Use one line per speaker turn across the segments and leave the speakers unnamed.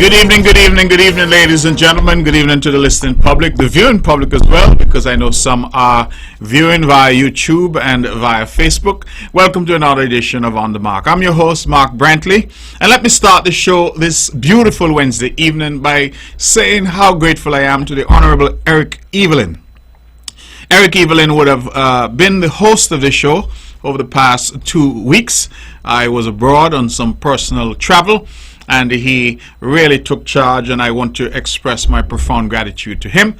Good evening, ladies and gentlemen. Good evening to the listening public, the viewing public as well, because I know some are viewing via YouTube and via Facebook. Welcome to another edition of On the Mark. I'm your host, Mark Brantley, and let me start the show this beautiful Wednesday evening by saying how grateful I am to the Honorable Eric Evelyn. Eric Evelyn would have been the host of the show over the past 2 weeks. I was abroad on some personal travel, and he really took charge, and I want to express my profound gratitude to him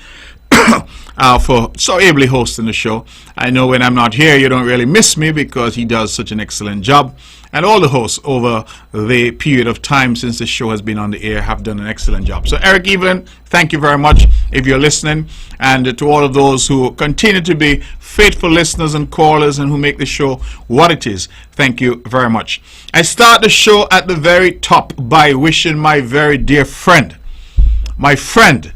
for so ably hosting the show. I know when I'm not here, you don't really miss me because he does such an excellent job. And all the hosts over the period of time since the show has been on the air have done an excellent job. So Eric Evelyn, thank you very much if you're listening. And to all of those who continue to be faithful listeners and callers and who make the show what it is, thank you very much. I start the show at the very top by wishing my very dear friend, my friend,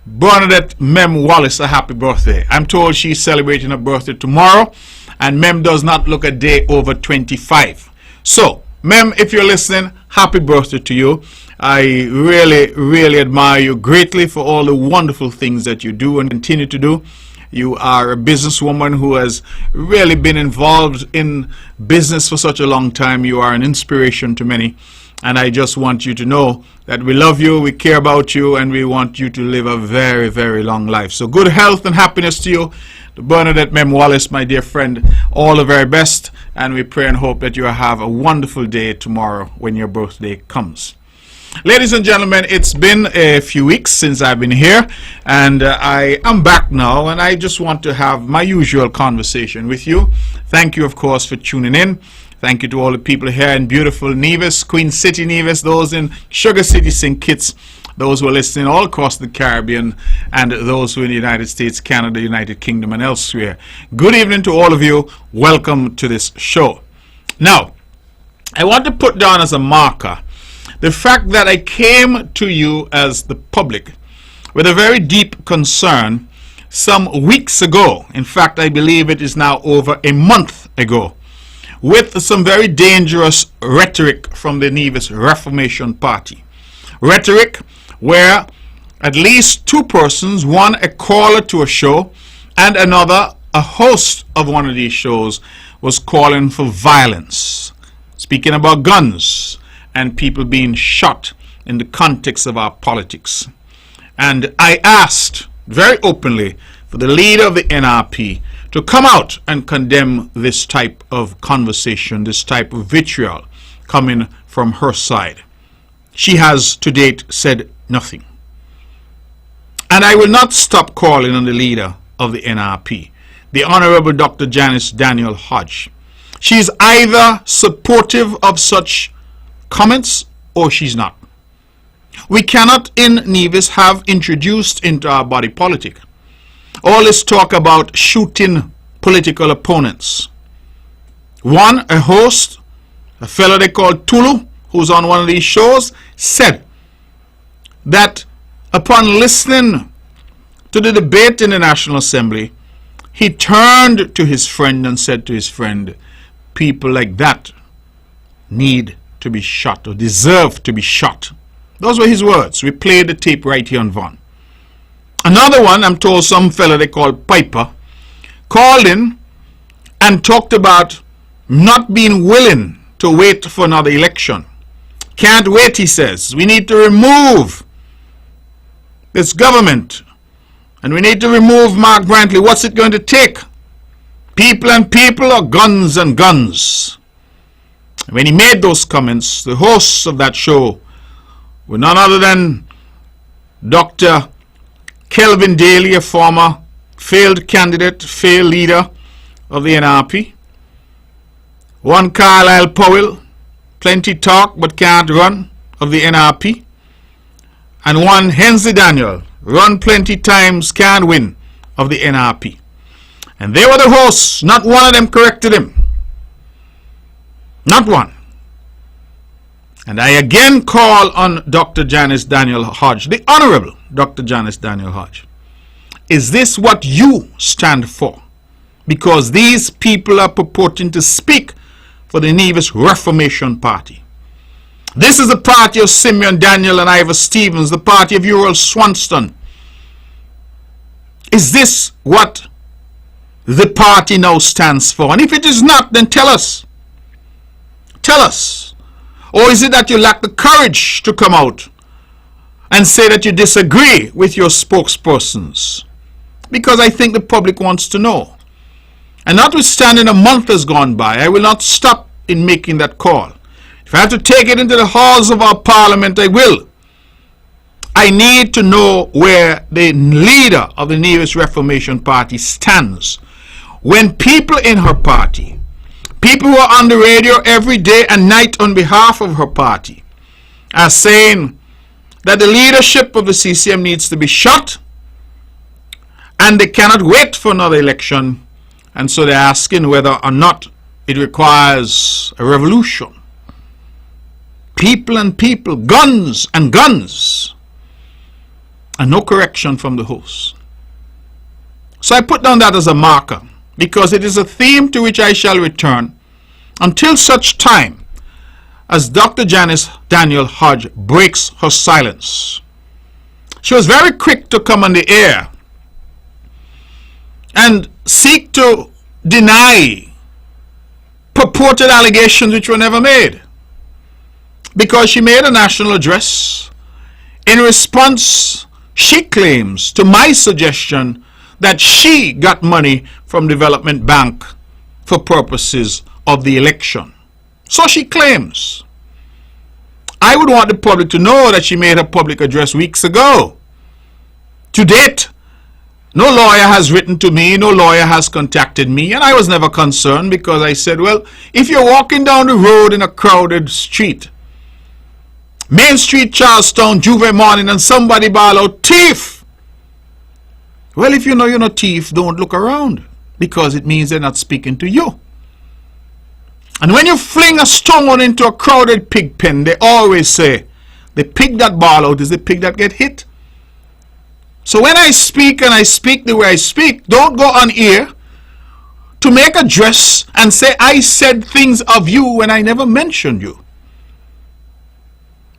Bernadette Mem Wallace, a happy birthday. I'm told she's celebrating her birthday tomorrow, and Mem does not look a day over 25. So, Mem, if you're listening, happy birthday to you. I really admire you greatly for all the wonderful things that you do and continue to do. You are a businesswoman who has really been involved in business for such a long time. You are an inspiration to many. And I just want you to know that we love you, we care about you, and we want you to live a very, very long life. So good health and happiness to you. To Bernadette Mem Wallace, my dear friend, all the very best. And we pray and hope that you have a wonderful day tomorrow when your birthday comes. Ladies and gentlemen, it's been a few weeks since I've been here, and I am back now, and I just want to have my usual conversation with you. Thank you, of course, for tuning in. Thank you to all the people here in beautiful Nevis, Queen City, Nevis, those in Sugar City, St. Kitts, those who are listening all across the Caribbean, and those who are in the United States, Canada, United Kingdom, and elsewhere. Good evening to all of you. Welcome to this show. Now, I want to put down as a marker the fact that I came to you as the public with a very deep concern some weeks ago. In fact, I believe it is now over a month ago, with some very dangerous rhetoric from the Nevis Reformation Party. Rhetoric where at least two persons, one a caller to a show and another a host of one of these shows, was calling for violence, speaking about guns and people being shot in the context of our politics. And I asked very openly for the leader of the NRP to come out and condemn this type of conversation, this type of vitriol coming from her side. She has to date said nothing. And I will not stop calling on the leader of the NRP, the Honorable Dr. Janice Daniel Hodge. She is either supportive of such comments or she's not. We cannot in Nevis have introduced into our body politic all this talk about shooting political opponents. One, a host, a fellow they call Tulu, who's on one of these shows, said that upon listening to the debate in the National Assembly, he turned to his friend and said to his friend, people like that need to be shot or deserve to be shot. Those were his words. We played the tape right here on Vaughan. Another one, I'm told some fellow they call Piper, called in and talked about not being willing to wait for another election. Can't wait, he says. We need to remove this government. And we need to remove Mark Brantley. What's it going to take? People and people or guns and guns? When he made those comments, the hosts of that show were none other than Dr. Kelvin Daly, a former failed candidate, failed leader of the NRP. One Carlisle Powell, plenty talk but can't run, of the NRP. And one Hensley Daniel, run plenty times, can't win, of the NRP. And they were the hosts. Not one of them corrected him. Not one. And I again call on Dr. Janice Daniel Hodge, the Honorable Dr. Janice Daniel Hodge. Is this what you stand for? Because these people are purporting to speak for the Nevis Reformation Party. This is the party of Simeon Daniel and Ivor Stevens, the party of Uriel Swanston. Is this what the party now stands for? And if it is not, then tell us. Tell us. Or is it that you lack the courage to come out and say that you disagree with your spokespersons? Because I think the public wants to know. And notwithstanding a month has gone by, I will not stop in making that call. If I have to take it into the halls of our parliament, I will. I need to know where the leader of the Nearest Reformation Party stands. When people in her party, people who are on the radio every day and night on behalf of her party, are saying that the leadership of the CCM needs to be shot and they cannot wait for another election, and so they're asking whether or not it requires a revolution. People and people, guns and guns, and no correction from the host. So I put down that as a marker, because it is a theme to which I shall return until such time as Dr. Janice Daniel Hodge breaks her silence. She was very quick to come on the air and seek to deny purported allegations which were never made, because she made a national address. In response, she claims to my suggestion that she got money from Development Bank for purposes of the election. So she claims. I would want the public to know that she made her public address weeks ago. To date, no lawyer has written to me, no lawyer has contacted me, and I was never concerned, because I said, well, if you're walking down the road in a crowded street, Main Street, Charlestown, Juve morning, and somebody bawl out, thief! Well, if you know you're not thief, don't look around, because it means they're not speaking to you. And when you fling a stone into a crowded pig pen, they always say, the pig that bawl out is the pig that get hit. So when I speak, and I speak the way I speak, don't go on air to make a address and say I said things of you when I never mentioned you.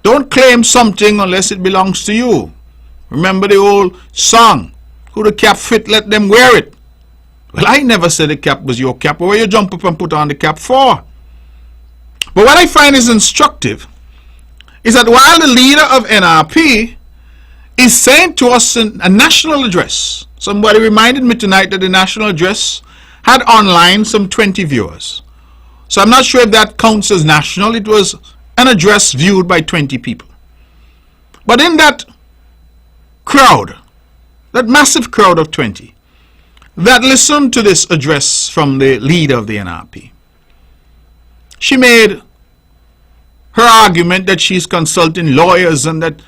Don't claim something unless it belongs to you. Remember the old song, who the cap fit, let them wear it. Well, I never said the cap was your cap. Where you jump up and put on the cap for? But what I find is instructive is that while the leader of NRP is saying to us in a national address, somebody reminded me tonight that the national address had online some 20 viewers. So I'm not sure if that counts as national. It was an address viewed by 20 people. But in that crowd, that massive crowd of 20 that listened to this address from the leader of the NRP, she made her argument that she's consulting lawyers and that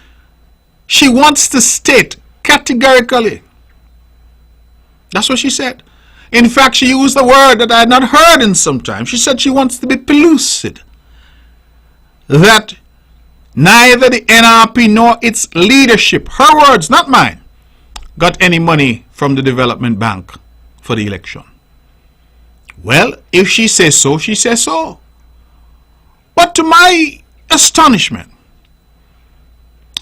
she wants to state categorically. That's what she said. In fact, she used a word that I had not heard in some time. She said she wants to be pellucid, that neither the NRP nor its leadership, her words, not mine, got any money from the Development Bank for the election. Well, if she says so, she says so. But to my astonishment,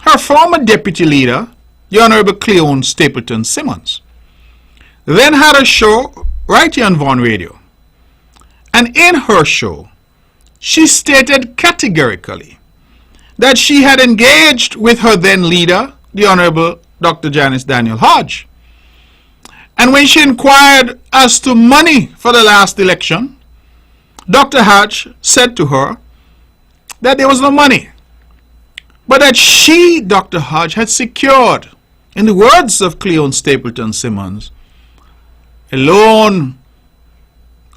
her former deputy leader, the Honorable Cleone Stapleton Simmons, then had a show right here on Vaughan Radio. And in her show, she stated categorically that she had engaged with her then leader, the Honorable Dr. Janice Daniel Hodge. And when she inquired as to money for the last election, Dr. Hodge said to her that there was no money, but that she, Dr. Hodge, had secured, in the words of Cleone Stapleton Simmons, a loan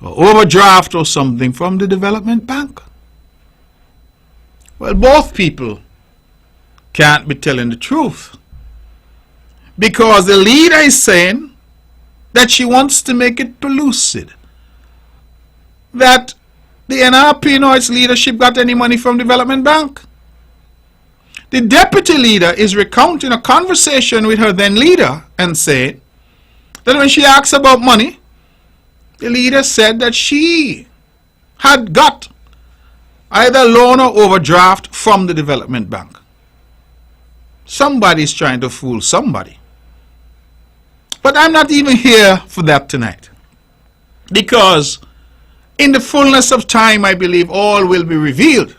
or overdraft or something from the Development Bank. Well, both people can't be telling the truth, because the leader is saying that she wants to make it pellucid, that the NRP nor its leadership got any money from Development Bank. The deputy leader is recounting a conversation with her then leader and saying that when she asked about money, the leader said that she had got either loan or overdraft from the development bank. Somebody's trying to fool somebody. But I'm not even here for that tonight. Because in the fullness of time, I believe all will be revealed.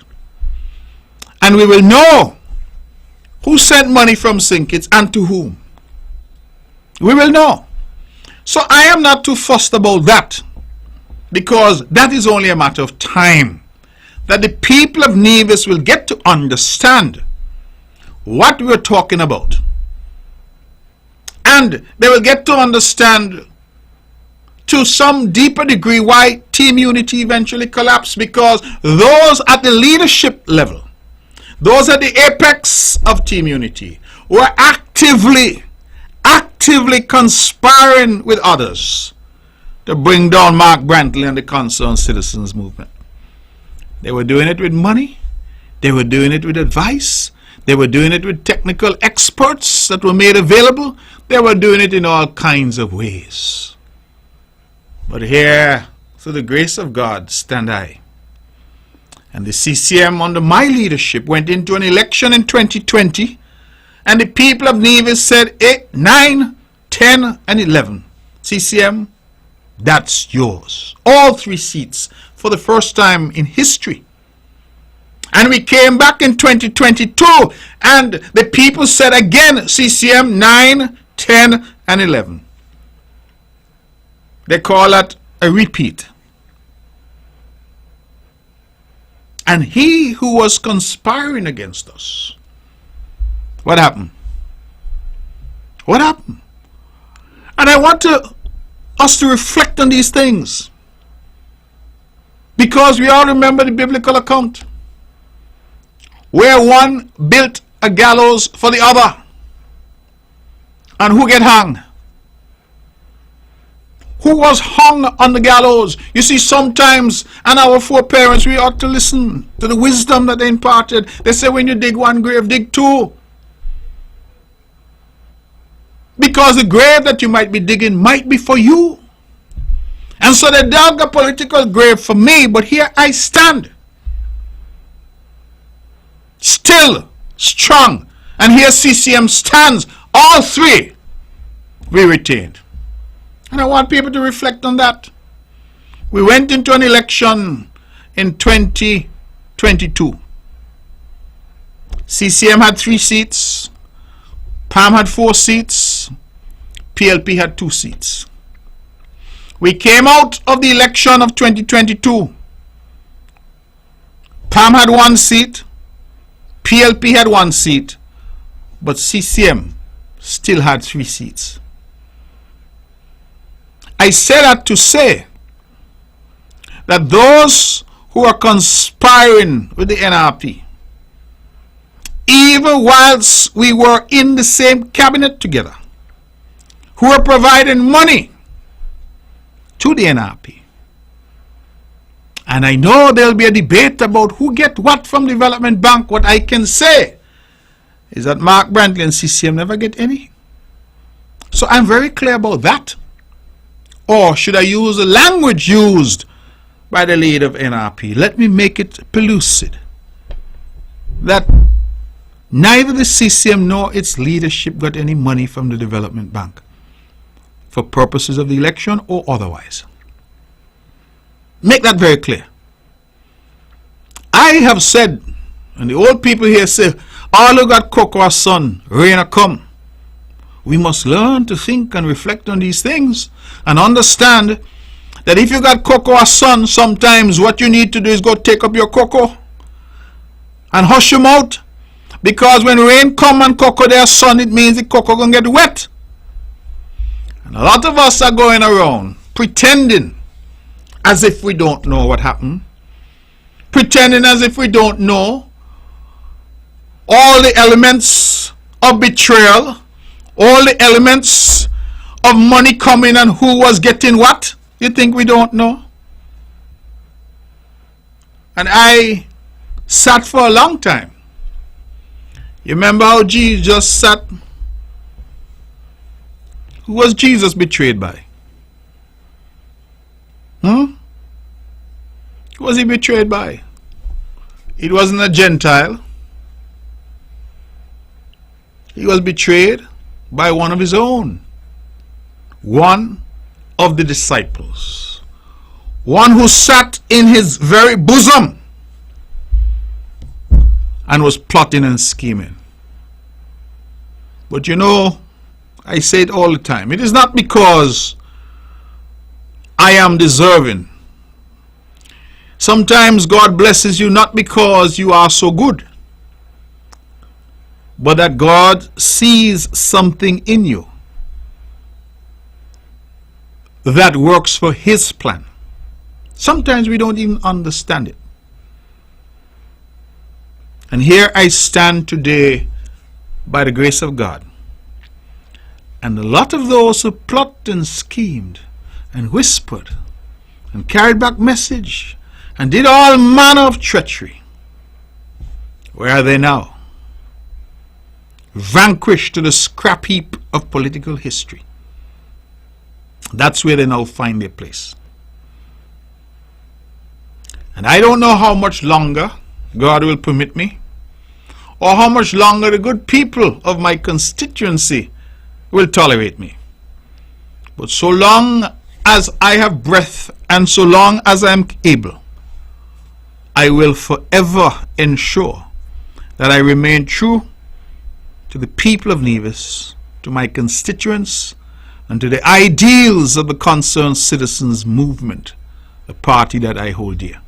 And we will know who sent money from Sinkits and to whom. We will know. So I am not too fussed about that, because that is only a matter of time, that the people of Nevis will get to understand what we're talking about. And they will get to understand to some deeper degree why Team Unity eventually collapsed, because those at the leadership level, those at the apex of Team Unity, were actively conspiring with others to bring down Mark Brantley and the Concerned Citizens Movement. They were doing it with money, they were doing it with advice, they were doing it with technical experts that were made available, they were doing it in all kinds of ways. But here, through the grace of God, stand I. And the CCM under my leadership went into an election in 2020, and the people of Nevis said 8, 9, 10, and 11. CCM, that's yours. All 3 seats for the first time in history. And we came back in 2022, and the people said again, CCM 9, 10, and 11. They call that a repeat. And he who was conspiring against us, what happened? What happened? And I want us to reflect on these things, because we all remember the biblical account where one built a gallows for the other. And who get hung? Who was hung on the gallows? You see, sometimes, and our foreparents, we ought to listen to the wisdom that they imparted. They say when you dig one grave, dig 2. Because the grave that you might be digging might be for you. And so they dug a political grave for me, but here I stand. Still strong. And here CCM stands. All 3 we retained. And I want people to reflect on that. We went into an election in 2022. CCM had 3 seats. PAM had 4 seats. PLP had 2 seats. We came out of the election of 2022. PAM had 1 seat. PLP had 1 seat. But CCM still had 3 seats. I say that to say that those who are conspiring with the NRP, even whilst we were in the same cabinet together, who are providing money to the NRP, and I know there'll be a debate about who get what from Development Bank. What I can say is that Mark Brantley and CCM never get any. So I'm very clear about that. Or should I use the language used by the leader of NRP? Let me make it pellucid. That neither the CCM nor its leadership got any money from the Development Bank for purposes of the election or otherwise. Make that very clear. I have said, and the old people here say, all who got cocoa son, rain a come. We must learn to think and reflect on these things and understand that if you got cocoa or sun, sometimes what you need to do is go take up your cocoa and hush them out, because when rain come and cocoa their sun, it means the cocoa gonna get wet. And a lot of us are going around pretending as if we don't know what happened, pretending as if we don't know all the elements of betrayal, all the elements of money coming and who was getting what. You think we don't know? And I sat for a long time. You remember how Jesus sat? Who was Jesus betrayed by? Who was he betrayed by? It wasn't a Gentile. He was betrayed by one of his own, one of the disciples, one who sat in his very bosom and was plotting and scheming. But you know, I say it all the time, it is not because I am deserving. Sometimes God blesses you not because you are so good, but that God sees something in you that works for His plan. Sometimes we don't even understand it. And here I stand today by the grace of God. And a lot of those who plotted and schemed and whispered and carried back message and did all manner of treachery, where are they now? Vanquished to the scrap heap of political history. That's where they now find their place. And I don't know how much longer God will permit me, or how much longer the good people of my constituency will tolerate me. But so long as I have breath and so long as I am able, I will forever ensure that I remain true to the people of Nevis, to my constituents, and to the ideals of the Concerned Citizens Movement, the party that I hold dear.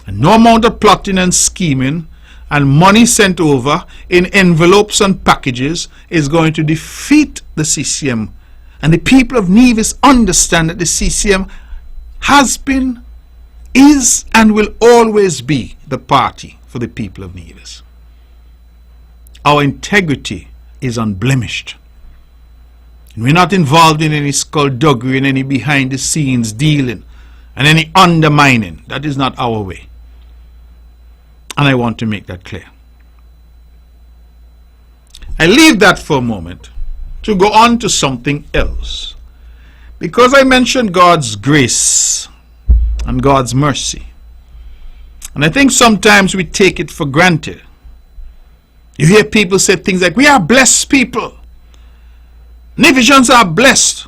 And no amount of plotting and scheming and money sent over in envelopes and packages is going to defeat the CCM. And the people of Nevis understand that the CCM has been, is, and will always be the party for the people of Nevis. Our integrity is unblemished. We're not involved in any skullduggery and any behind the scenes dealing and any undermining. That is not our way. And I want to make that clear. I leave that for a moment to go on to something else. Because I mentioned God's grace and God's mercy. And I think sometimes we take it for granted. You hear people say things like, we are blessed people. Nevisians are blessed.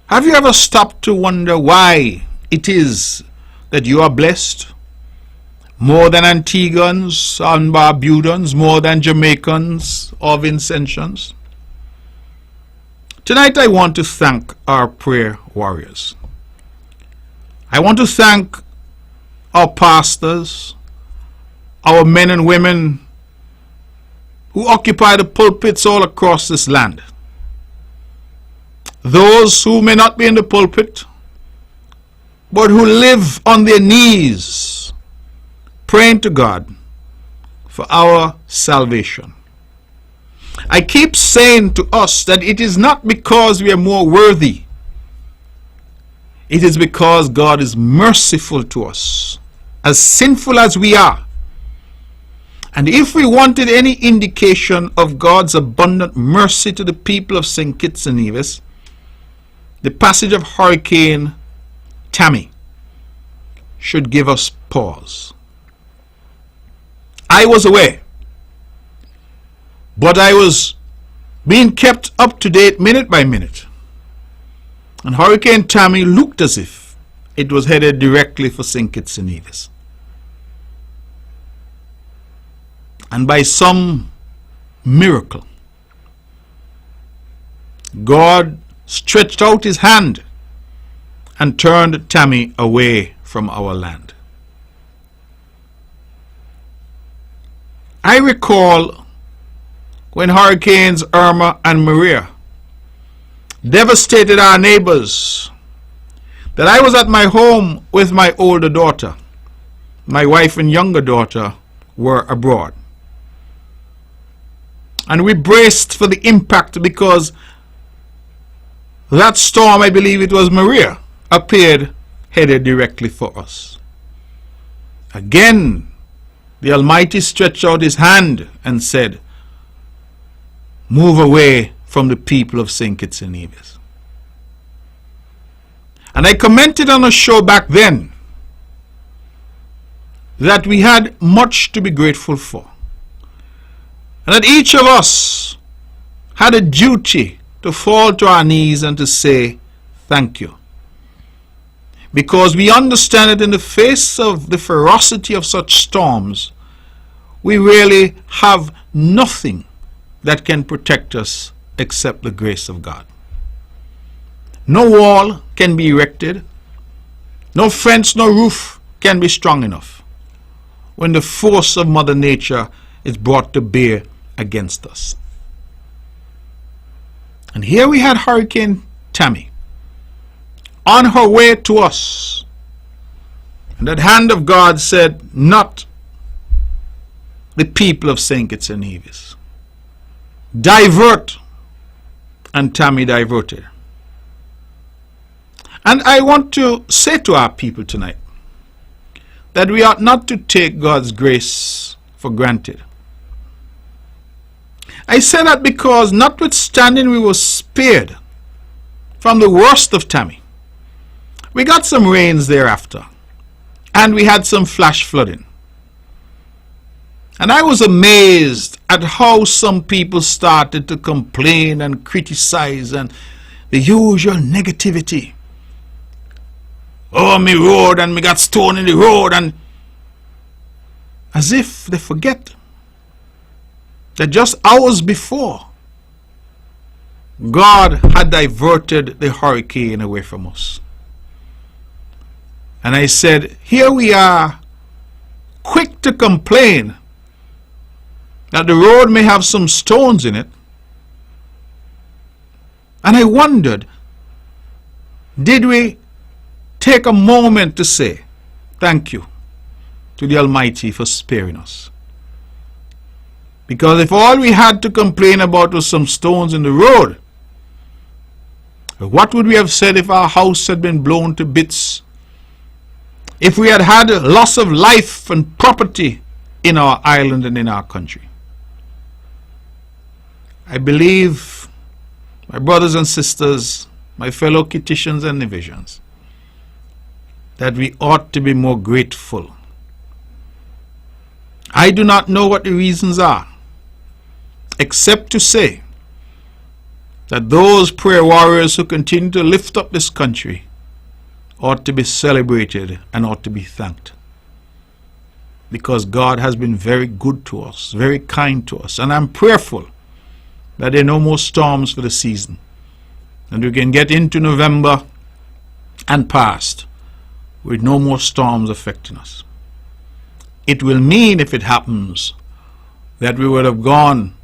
Have you ever stopped to wonder why it is that you are blessed? More than Antiguans and Barbudans, more than Jamaicans or Vincentians? Tonight I want to thank our prayer warriors. I want to thank our pastors, our men and women who occupy the pulpits all across this land. Those who may not be in the pulpit, but who live on their knees, praying to God for our salvation. I keep saying to us that it is not because we are more worthy. It is because God is merciful to us, as sinful as we are. And if we wanted any indication of God's abundant mercy to the people of St. Kitts and Nevis, the passage of Hurricane Tammy should give us pause. I was aware, but I was being kept up to date minute by minute. And Hurricane Tammy looked as if it was headed directly for St. Kitts and Nevis. And by some miracle, God stretched out His hand and turned Tammy away from our land. I recall when Hurricanes Irma and Maria devastated our neighbors, that I was at my home with my older daughter. My wife and younger daughter were abroad. And we braced for the impact because that storm, I believe it was Maria, appeared headed directly for us. Again, the Almighty stretched out His hand and said, move away from the people of St. Kitts and Nevis. And I commented on a show back then that we had much to be grateful for. And that each of us had a duty to fall to our knees and to say thank you. Because we understand that in the face of the ferocity of such storms, we really have nothing that can protect us except the grace of God. No wall can be erected, no fence, no roof can be strong enough when the force of Mother Nature is brought to bear against us. And here we had Hurricane Tammy on her way to us. And that hand of God said, not the people of St. Kitts and Nevis. Divert. And Tammy diverted. And I want to say to our people tonight that we ought not to take God's grace for granted. I say that because notwithstanding we were spared from the worst of Tammy, we got some rains thereafter, and we had some flash flooding. And I was amazed at how some people started to complain and criticize and the usual negativity. Oh, me road, and me got stone in the road, and as if they forget that just hours before, God had diverted the hurricane away from us. And I said, here we are, quick to complain that the road may have some stones in it. And I wondered, did we take a moment to say thank you to the Almighty for sparing us? Because if all we had to complain about was some stones in the road, what would we have said if our house had been blown to bits? If we had had a loss of life and property in our island and in our country? I believe, my brothers and sisters, my fellow Kittitians and Nevisians, that we ought to be more grateful. I do not know what the reasons are, except to say that those prayer warriors who continue to lift up this country ought to be celebrated and ought to be thanked. Because God has been very good to us, very kind to us. And I'm prayerful that there are no more storms for the season. And we can get into November and past with no more storms affecting us. It will mean, if it happens, that we would have gone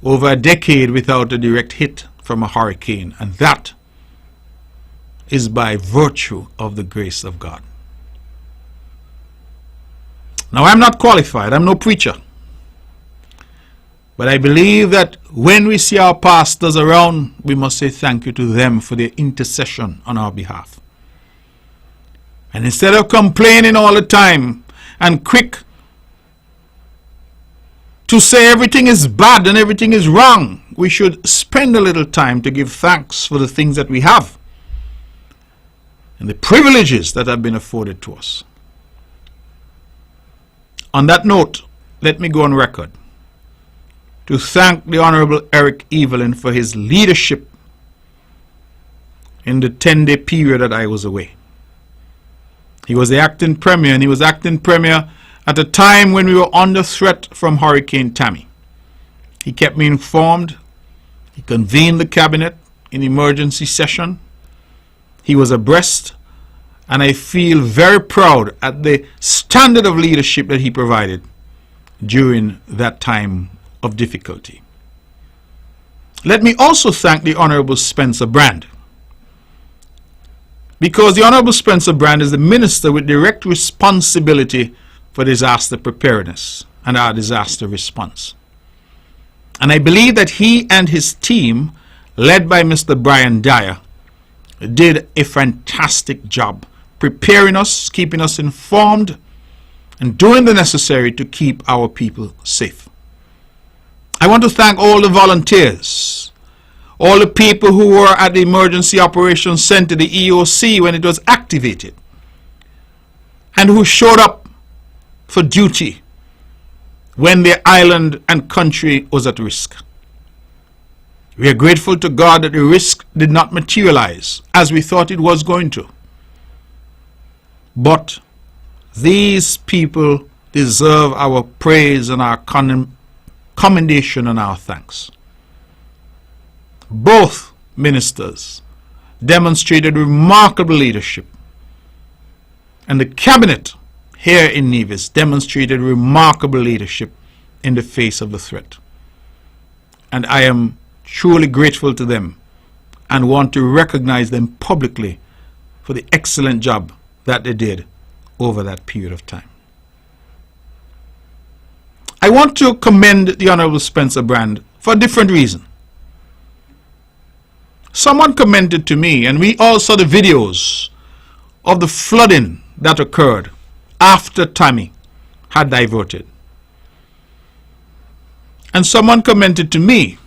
over a decade without a direct hit from a hurricane. And that is by virtue of the grace of God. Now, I'm not qualified. I'm no preacher. But I believe that when we see our pastors around, we must say thank you to them for their intercession on our behalf. And instead of complaining all the time and quick to say everything is bad and everything is wrong, we should spend a little time to give thanks for the things that we have and the privileges that have been afforded to us. On that note, let me go on record to thank the Honorable Eric Evelyn for his leadership in the 10-day period that I was away. He was the acting premier, and he was acting premier at a time when we were under threat from Hurricane Tammy. He kept me informed. He convened the cabinet in emergency session. He was abreast, and I feel very proud at the standard of leadership that he provided during that time of difficulty. Let me also thank the Honorable Spencer Brand, because the Honorable Spencer Brand is the minister with direct responsibility for disaster preparedness and our disaster response. And I believe that he and his team, led by Mr. Brian Dyer, did a fantastic job preparing us, keeping us informed, and doing the necessary to keep our people safe. I want to thank all the volunteers, all the people who were at the Emergency Operations Center, the EOC, when it was activated, and who showed up for duty when their island and country was at risk. We are grateful to God that the risk did not materialize as we thought it was going to. But these people deserve our praise and our commendation and our thanks. Both ministers demonstrated remarkable leadership, and the cabinet here in Nevis demonstrated remarkable leadership in the face of the threat. And I am truly grateful to them and want to recognize them publicly for the excellent job that they did over that period of time. I want to commend the Honorable Spencer Brand for a different reason. Someone commented to me, and we all saw the videos of the flooding that occurred after Tammy had diverted. And someone commented to me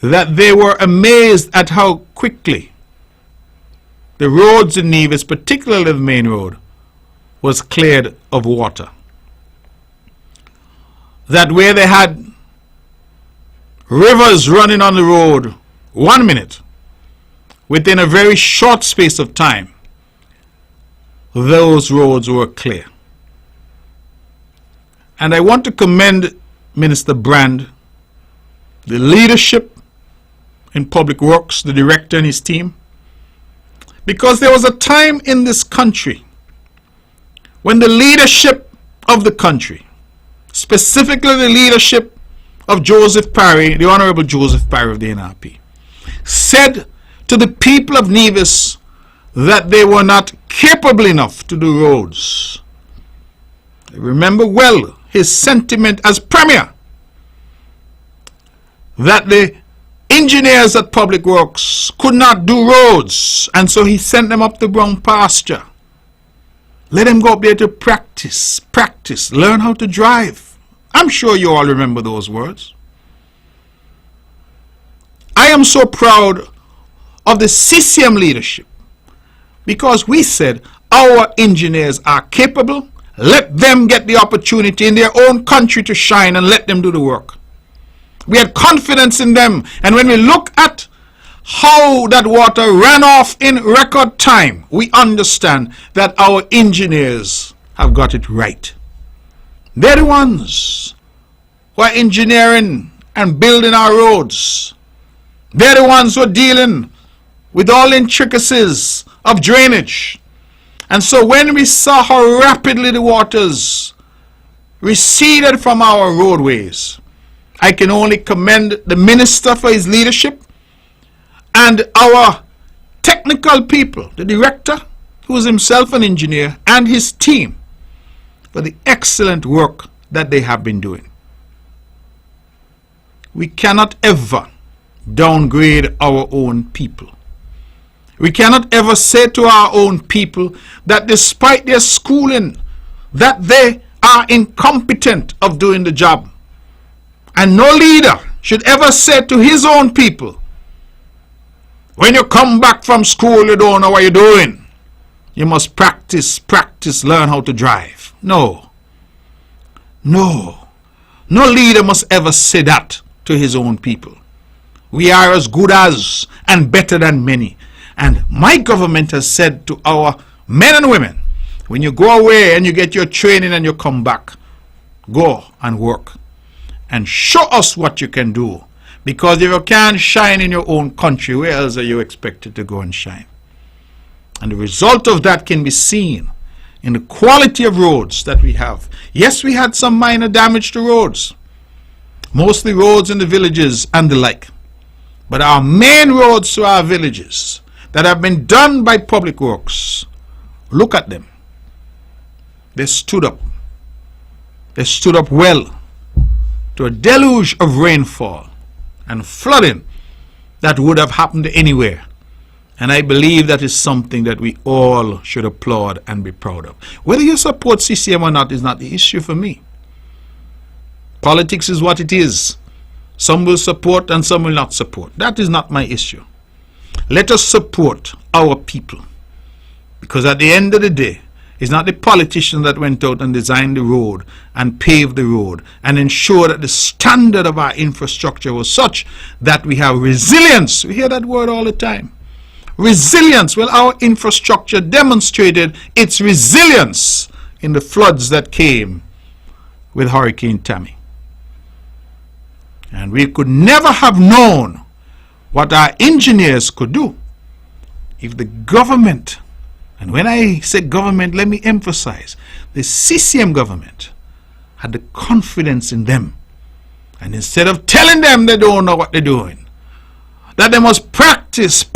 that they were amazed at how quickly the roads in Nevis, particularly the main road, was cleared of water. That where they had rivers running on the road 1 minute, within a very short space of time, those roads were clear. And I want to commend Minister Brand, the leadership in Public Works, the director and his team, because there was a time in this country when the leadership of the country, specifically the leadership of Joseph Parry, the Honorable Joseph Parry of the NRP, said to the people of Nevis that they were not capable enough to do roads. I remember well his sentiment as Premier that the engineers at Public Works could not do roads, and so he sent them up the brown pasture. Let them go up there to practice, learn how to drive. I'm sure you all remember those words. I am so proud of the CCM leadership because we said our engineers are capable. Let them get the opportunity in their own country to shine and let them do the work. We had confidence in them, and when we look at how that water ran off in record time, we understand that our engineers have got it right. They're the ones who are engineering and building our roads. They're the ones who are dealing with all intricacies of drainage. And so when we saw how rapidly the waters receded from our roadways, I can only commend the minister for his leadership and our technical people, the director, who is himself an engineer, and his team for the excellent work that they have been doing. We cannot ever downgrade our own people. We cannot ever say to our own people that despite their schooling, that they are incompetent of doing the job. And no leader should ever say to his own people, when you come back from school, you don't know what you're doing. You must practice, learn how to drive. No. No leader must ever say that to his own people. We are as good as and better than many. And my government has said to our men and women, when you go away and you get your training and you come back, go and work and show us what you can do. Because if you can't shine in your own country, where else are you expected to go and shine? And the result of that can be seen in the quality of roads that we have. Yes, we had some minor damage to roads, mostly roads in the villages and the like. But our main roads to our villages that have been done by Public Works, look at them. They stood up. They stood up well to a deluge of rainfall and flooding that would have happened anywhere. And I believe that is something that we all should applaud and be proud of. Whether you support CCM or not is not the issue for me. Politics is what it is. Some will support and some will not support. That is not my issue. Let us support our people. Because at the end of the day, It's not the politicians that went out and designed the road and paved the road and ensured that the standard of our infrastructure was such that we have resilience. We hear that word all the time. Resilience. Well, our infrastructure demonstrated its resilience in the floods that came with Hurricane Tammy. And we could never have known what our engineers could do if the government, and when I say government, let me emphasize, the CCM government had the confidence in them. And instead of telling them they don't know what they're doing, that they must practice,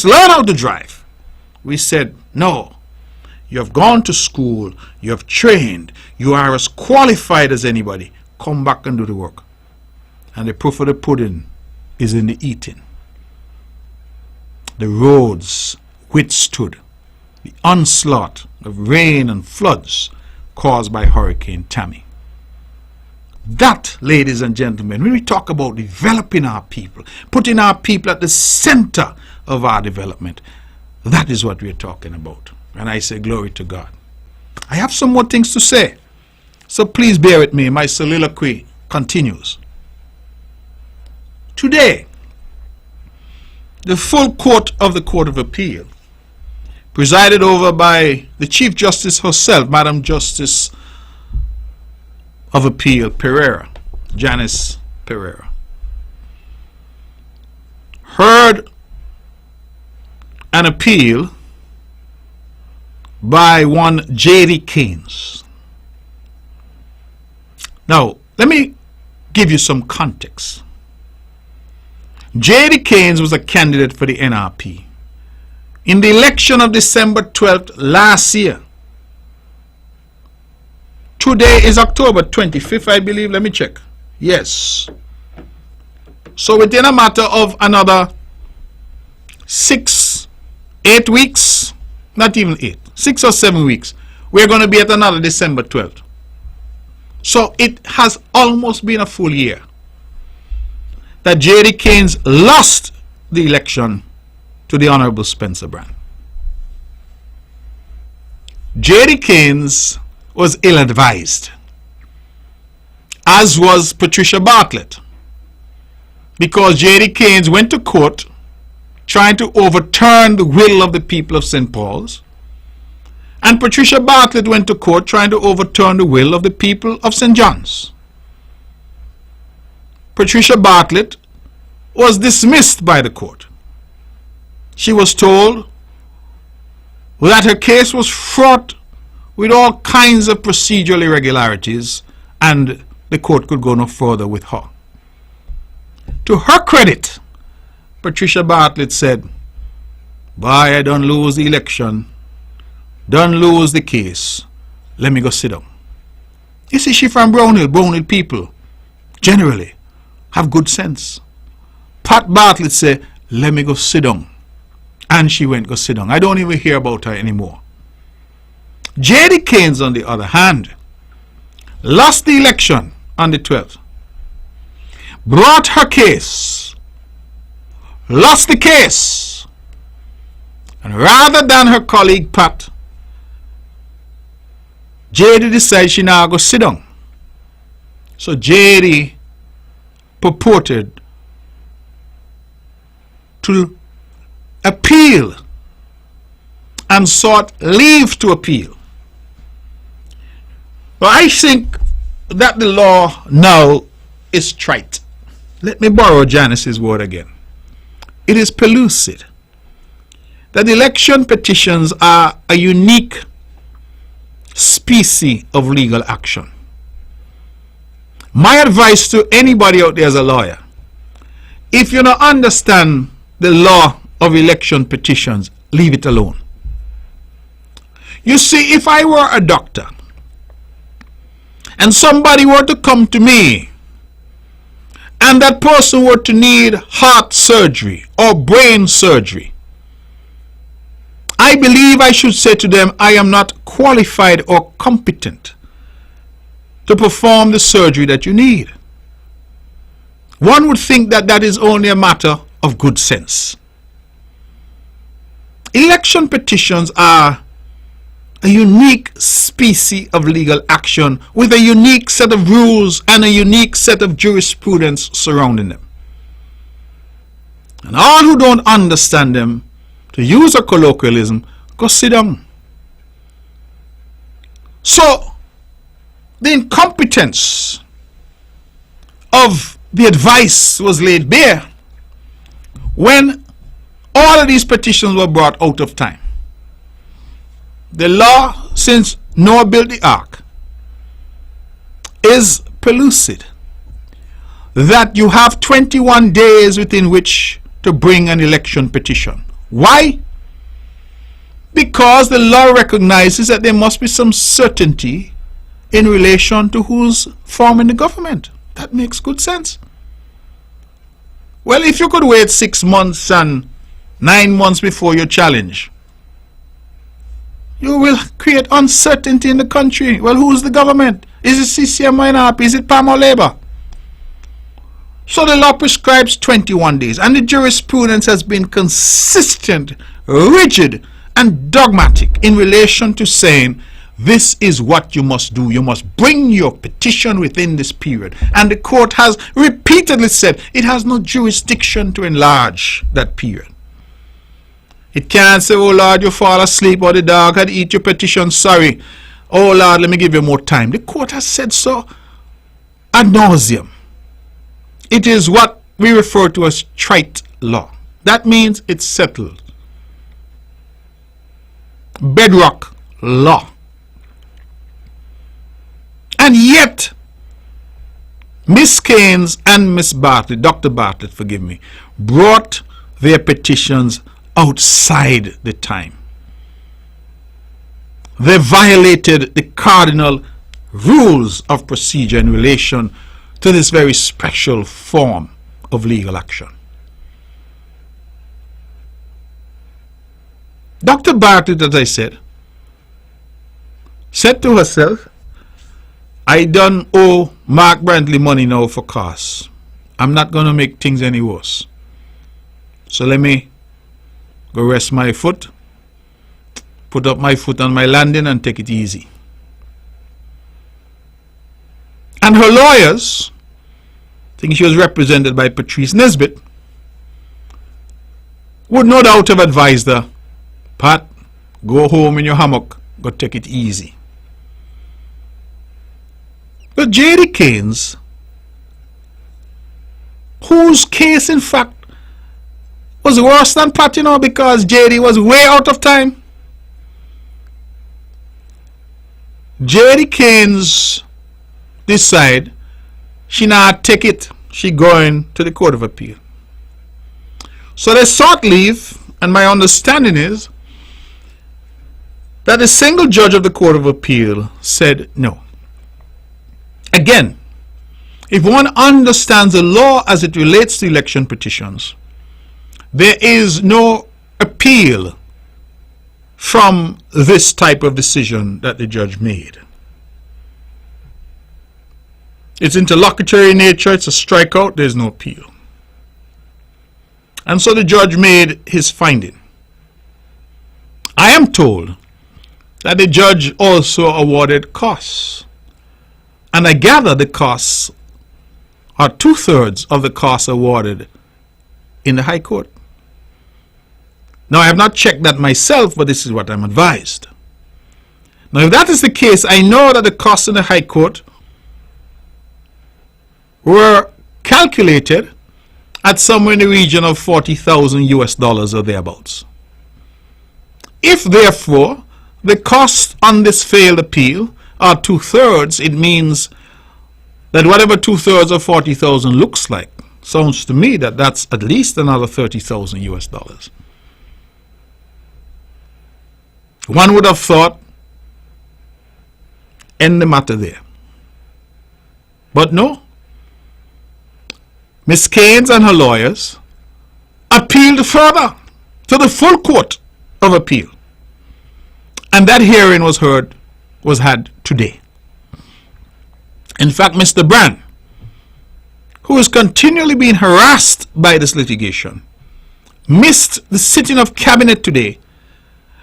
learn how to drive, we said, no, you have gone to school, you have trained, you are as qualified as anybody, come back and do the work. And the proof of the pudding is in the eating. The roads withstood the onslaught of rain and floods caused by Hurricane Tammy. That, ladies and gentlemen, when we talk about developing our people, putting our people at the center of our development, that is what we're talking about. And I say glory to God. I have some more things to say, so please bear with me. My soliloquy continues. Today, the full court of the Court of Appeal, presided over by the Chief Justice herself, Madam Justice of Appeal Pereira, Janice Pereira, heard an appeal by one J.D. Keynes. Now, let me give you some context. J.D. Keynes was a candidate for the NRP in the election of December 12th last year. Today is October 25th, I believe. Let me check. Yes. So within a matter of another 8 weeks, not even 8, 6 or 7 weeks, we're going to be at another December 12th. So it has almost been a full year that J.D. Keynes lost the election to the Honorable Spencer Brand. J.D. Keynes was ill-advised, as was Patricia Bartlett, because J.D. Keynes went to court trying to overturn the will of the people of St. Paul's, and Patricia Bartlett went to court trying to overturn the will of the people of St. John's. Patricia Bartlett was dismissed by the court. She was told that her case was fraught with all kinds of procedural irregularities and the court could go no further with her. To her credit, Patricia Bartlett said, "Boy, I don't lose the election, don't lose the case, let me go sit down." You see, she from Brownhill. Brownhill people generally have good sense. Pat Bartlett said, "Let me go sit down." And she went go sit down. I don't even hear about her anymore. J.D. Keynes, on the other hand, lost the election on the 12th, brought her case, lost the case, and rather than her colleague Pat, J.D. decided she now go sit down. So J.D. purported to appeal and sought leave to appeal. Well, I think that the law now is trite. Let me borrow Janice's word again. It is pellucid. That election petitions are a unique species of legal action. My advice to anybody out there as a lawyer, if you don't understand the law of election petitions, leave it alone. You see, if I were a doctor and somebody were to come to me and that person were to need heart surgery or brain surgery, I believe I should say to them, I am not qualified or competent to perform the surgery that you need. One would think that that is only a matter of good sense. Election petitions are a unique species of legal action with a unique set of rules and a unique set of jurisprudence surrounding them. And all who don't understand them, to use a colloquialism, go sit down. So, the incompetence of the advice was laid bare when all of these petitions were brought out of time. The law, since Noah built the ark, is pellucid, that you have 21 days within which to bring an election petition. Why? Because the law recognizes that there must be some certainty in relation to who's forming the government. That makes good sense. Well, if you could wait 6 months and 9 months before your challenge, you will create uncertainty in the country. Well, who's the government? Is it CCM or NRP? Is it PAM or Labour? So the law prescribes 21 days, and the jurisprudence has been consistent, rigid, and dogmatic in relation to saying this is what you must do. You must bring your petition within this period. And the court has repeatedly said it has no jurisdiction to enlarge that period. It can't say, oh Lord, you fall asleep or the dog had eat your petition, sorry. Oh Lord, let me give you more time. The court has said so ad nauseum. It is what we refer to as trite law. That means it's settled. Bedrock law. And yet, Miss Keynes and Miss Bartlett, Dr. Bartlett, forgive me, brought their petitions outside the time. They violated the cardinal rules of procedure in relation to this very special form of legal action. Dr. Bartlett, as I said to herself, I don't owe Mark Brantley money now for costs. I'm not going to make things any worse. So let me go rest my foot, put up my foot on my landing and take it easy. And her lawyers, I think she was represented by Patrice Nesbitt, would no doubt have advised her, Pat, go home in your hammock, go take it easy. But J.D. Keynes, whose case in fact was worse than Pat, because J.D. was way out of time. J.D. Keynes decide she not take it, she going to the Court of Appeal. So they sought leave, and my understanding is that a single judge of the Court of Appeal said no. Again, if one understands the law as it relates to election petitions, there is no appeal from this type of decision that the judge made. It's interlocutory in nature, it's a strikeout, there's no appeal. And so the judge made his finding. I am told that the judge also awarded costs. And I gather the costs are 2/3 of the costs awarded in the High Court. Now, I have not checked that myself, but this is what I'm advised. Now, if that is the case, I know that the costs in the High Court were calculated at somewhere in the region of $40,000 or thereabouts. If, therefore, the cost on this failed appeal are 2/3, it means that whatever 2/3 of 40,000 looks like, sounds to me that that's at least another $30,000. One would have thought, end the matter there. But no. Miss Keynes and her lawyers appealed further to the full Court of Appeal. And that hearing was had today. In fact, Mr. Brand, who is continually being harassed by this litigation, missed the sitting of cabinet today,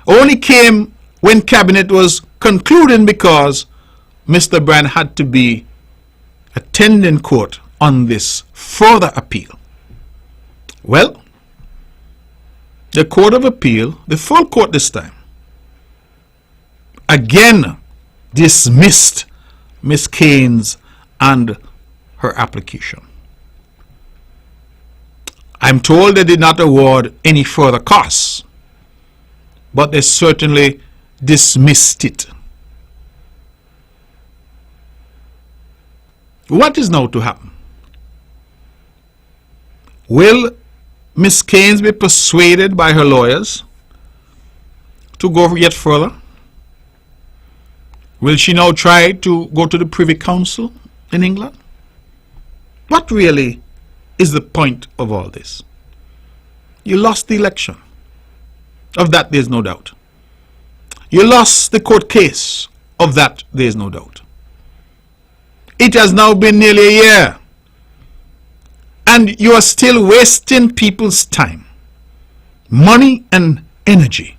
only came when cabinet was concluding because Mr. Brand had to be attending court on this further appeal. Well, the Court of Appeal, the full court this time, again dismissed Miss Keynes and her application. I'm told they did not award any further costs, but they certainly dismissed it. What is now to happen? Will Miss Keynes be persuaded by her lawyers to go yet further? Will she now try to go to the Privy Council in England? What really is the point of all this? You lost the election. Of that there is no doubt. You lost the court case. Of that there is no doubt. It has now been nearly a year, and you are still wasting people's time, money and energy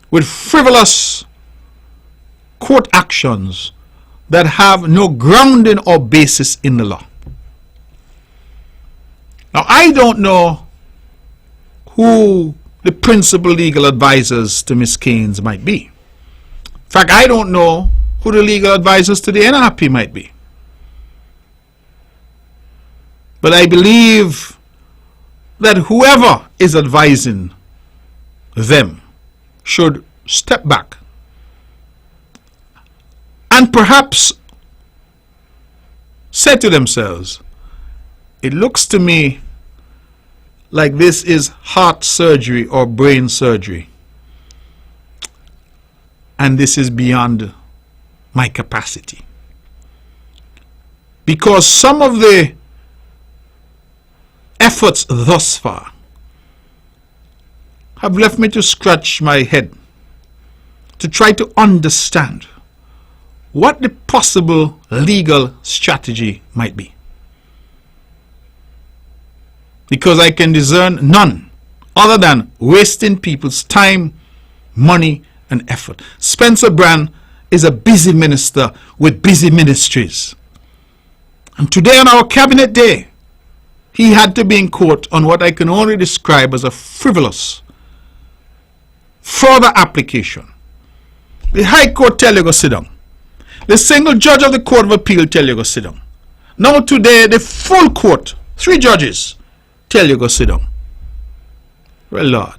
with frivolous court actions that have no grounding or basis in the law. Now, I don't know who the principal legal advisors to Miss Keynes might be. In fact, I don't know who the legal advisors to the NRP might be. But I believe that whoever is advising them should step back and perhaps say to themselves, it looks to me like this is heart surgery or brain surgery, and this is beyond my capacity. Because some of the efforts thus far have left me to scratch my head to try to understand what the possible legal strategy might be. Because I can discern none other than wasting people's time, money, and effort. Spencer Brand is a busy minister with busy ministries. And today on our cabinet day, he had to be in court on what I can only describe as a frivolous further application. The High Court tell you go sit down. The single judge of the Court of Appeal tell you go sit down. Now today the full court, 3 judges, tell you go sit down. Well, Lord.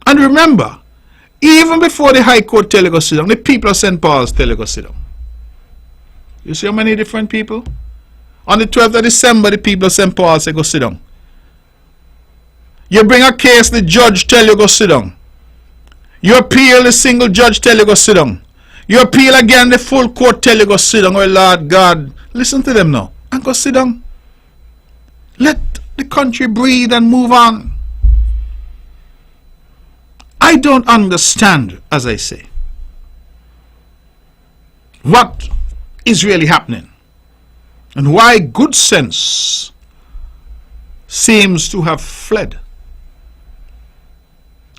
And remember, even before the High Court tell you go sit down, the people of St. Paul's tell you go sit down. You see how many different people? On the 12th of December, the people of St. Paul say go sit down. You bring a case, the judge tell you go sit down. You appeal, the single judge tell you go sit down. You appeal again, the full court tell you go sit down. Oh Lord God, listen to them now and go sit down. Let the country breathe and move on. I don't understand, as I say, what is really happening and why good sense seems to have fled,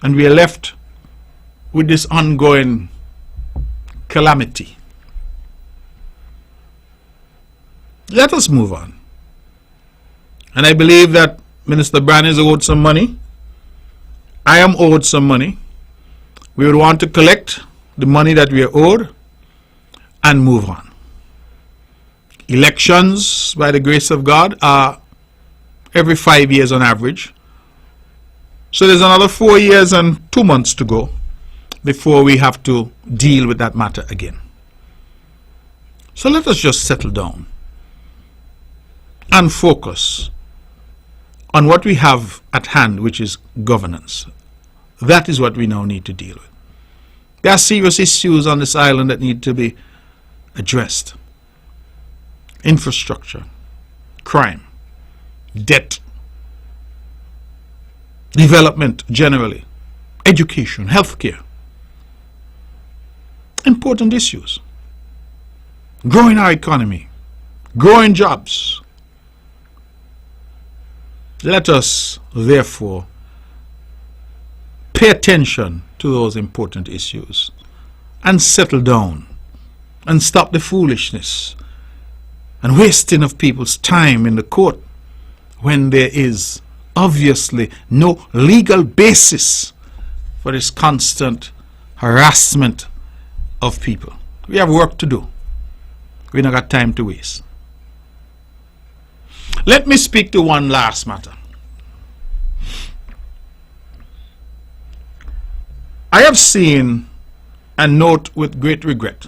and we are left with this ongoing calamity. Let us move on. And I believe that Minister Brand is owed some money. I am owed some money. We would want to collect the money that we are owed and move on. Elections, by the grace of God, are every 5 years on average. So there's another 4 years and 2 months to go before we have to deal with that matter again. So let us just settle down and focus on what we have at hand, which is governance. That is what we now need to deal with. There are serious issues on this island that need to be addressed. Infrastructure, crime, debt, development generally, education, healthcare. Important issues. Growing our economy, growing jobs. Let us, therefore, pay attention to those important issues and settle down and stop the foolishness and wasting of people's time in the court when there is obviously no legal basis for this constant harassment of people. We have work to do. We don't got time to waste. Let me speak to one last matter. I have seen and note with great regret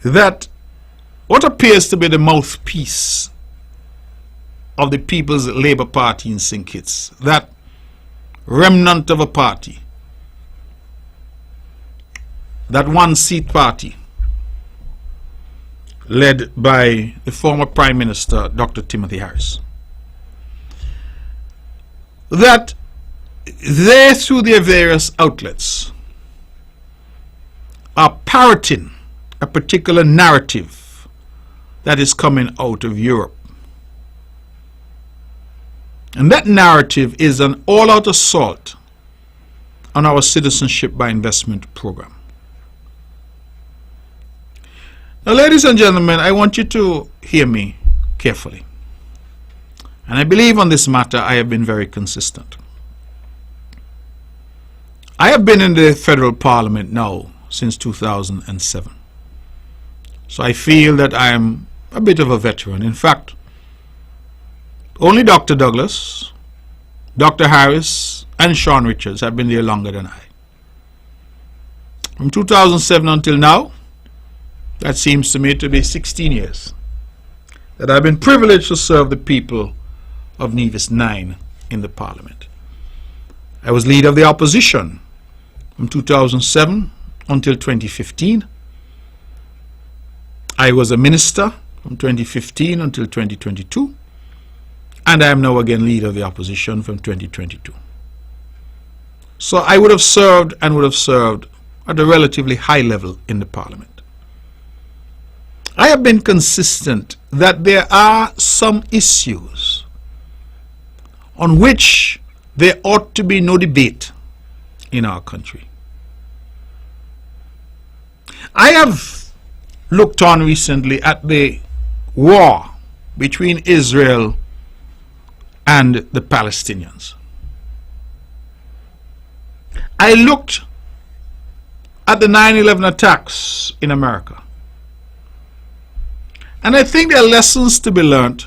that what appears to be the mouthpiece of the People's Labour Party in St. Kitts, that remnant of a party, that one-seat party led by the former Prime Minister, Dr. Timothy Harris, that they, through their various outlets, are parroting a particular narrative that is coming out of Europe. And that narrative is an all-out assault on our citizenship by investment program. Now, ladies and gentlemen, I want you to hear me carefully. And I believe on this matter I have been very consistent. I have been in the federal parliament now since 2007. So I feel that I am a bit of a veteran. In fact, only Dr. Douglas, Dr. Harris, and Sean Richards have been there longer than I. From 2007 until now, that seems to me to be 16 years that I've been privileged to serve the people of Nevis 9 in the parliament. I was leader of the opposition from 2007 until 2015. I was a minister from 2015 until 2022. And I am now again leader of the opposition from 2022. So I would have served and would have served at a relatively high level in the parliament. I have been consistent that there are some issues on which there ought to be no debate in our country. I have looked on recently at the war between Israel and the Palestinians. I looked at the 9/11 attacks in America. And I think there are lessons to be learned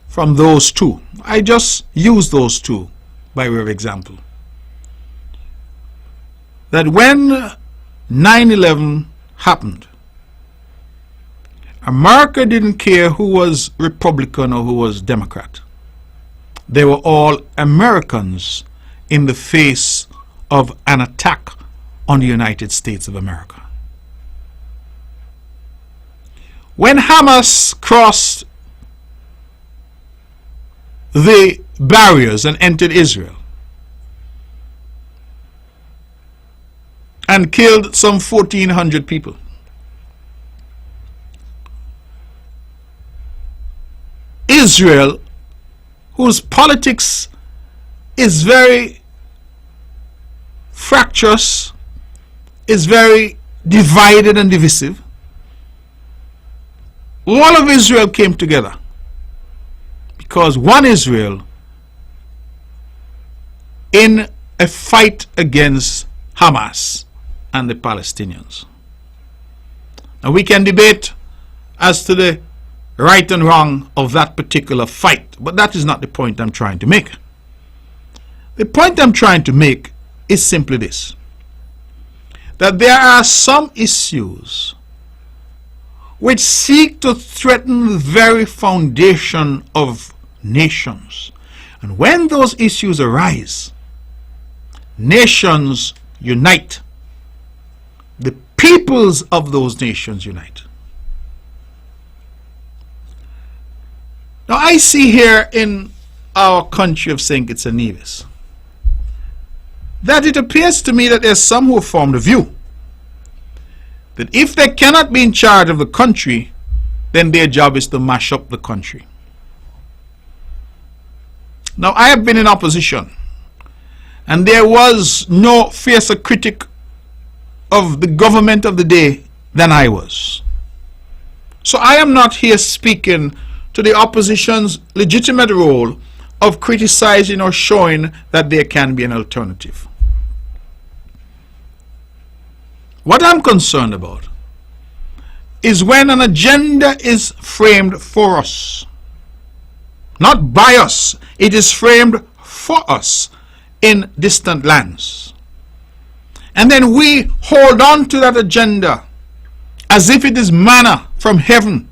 from those two. I just use those two by way of example. That when 9/11 happened, America didn't care who was Republican or who was Democrat. They were all Americans in the face of an attack on the United States of America. When Hamas crossed the barriers and entered Israel and killed some 1,400 people, Israel, whose politics is very fractious, is very divided and divisive, all of Israel came together because one Israel in a fight against Hamas and the Palestinians. Now we can debate as to the right and wrong of that particular fight, but that is not the point I'm trying to make. The point I'm trying to make is simply this: that there are some issues which seek to threaten the very foundation of nations. And when those issues arise, nations unite. The peoples of those nations unite. Now I see here in our country of St. Kitts and Nevis that it appears to me that there's some who have formed a view that if they cannot be in charge of the country, then their job is to mash up the country. Now, I have been in opposition, and there was no fiercer critic of the government of the day than I was. So I am not here speaking to the opposition's legitimate role of criticizing or showing that there can be an alternative. What I'm concerned about is when an agenda is framed for us, not by us, it is framed for us in distant lands. And then we hold on to that agenda as if it is manna from heaven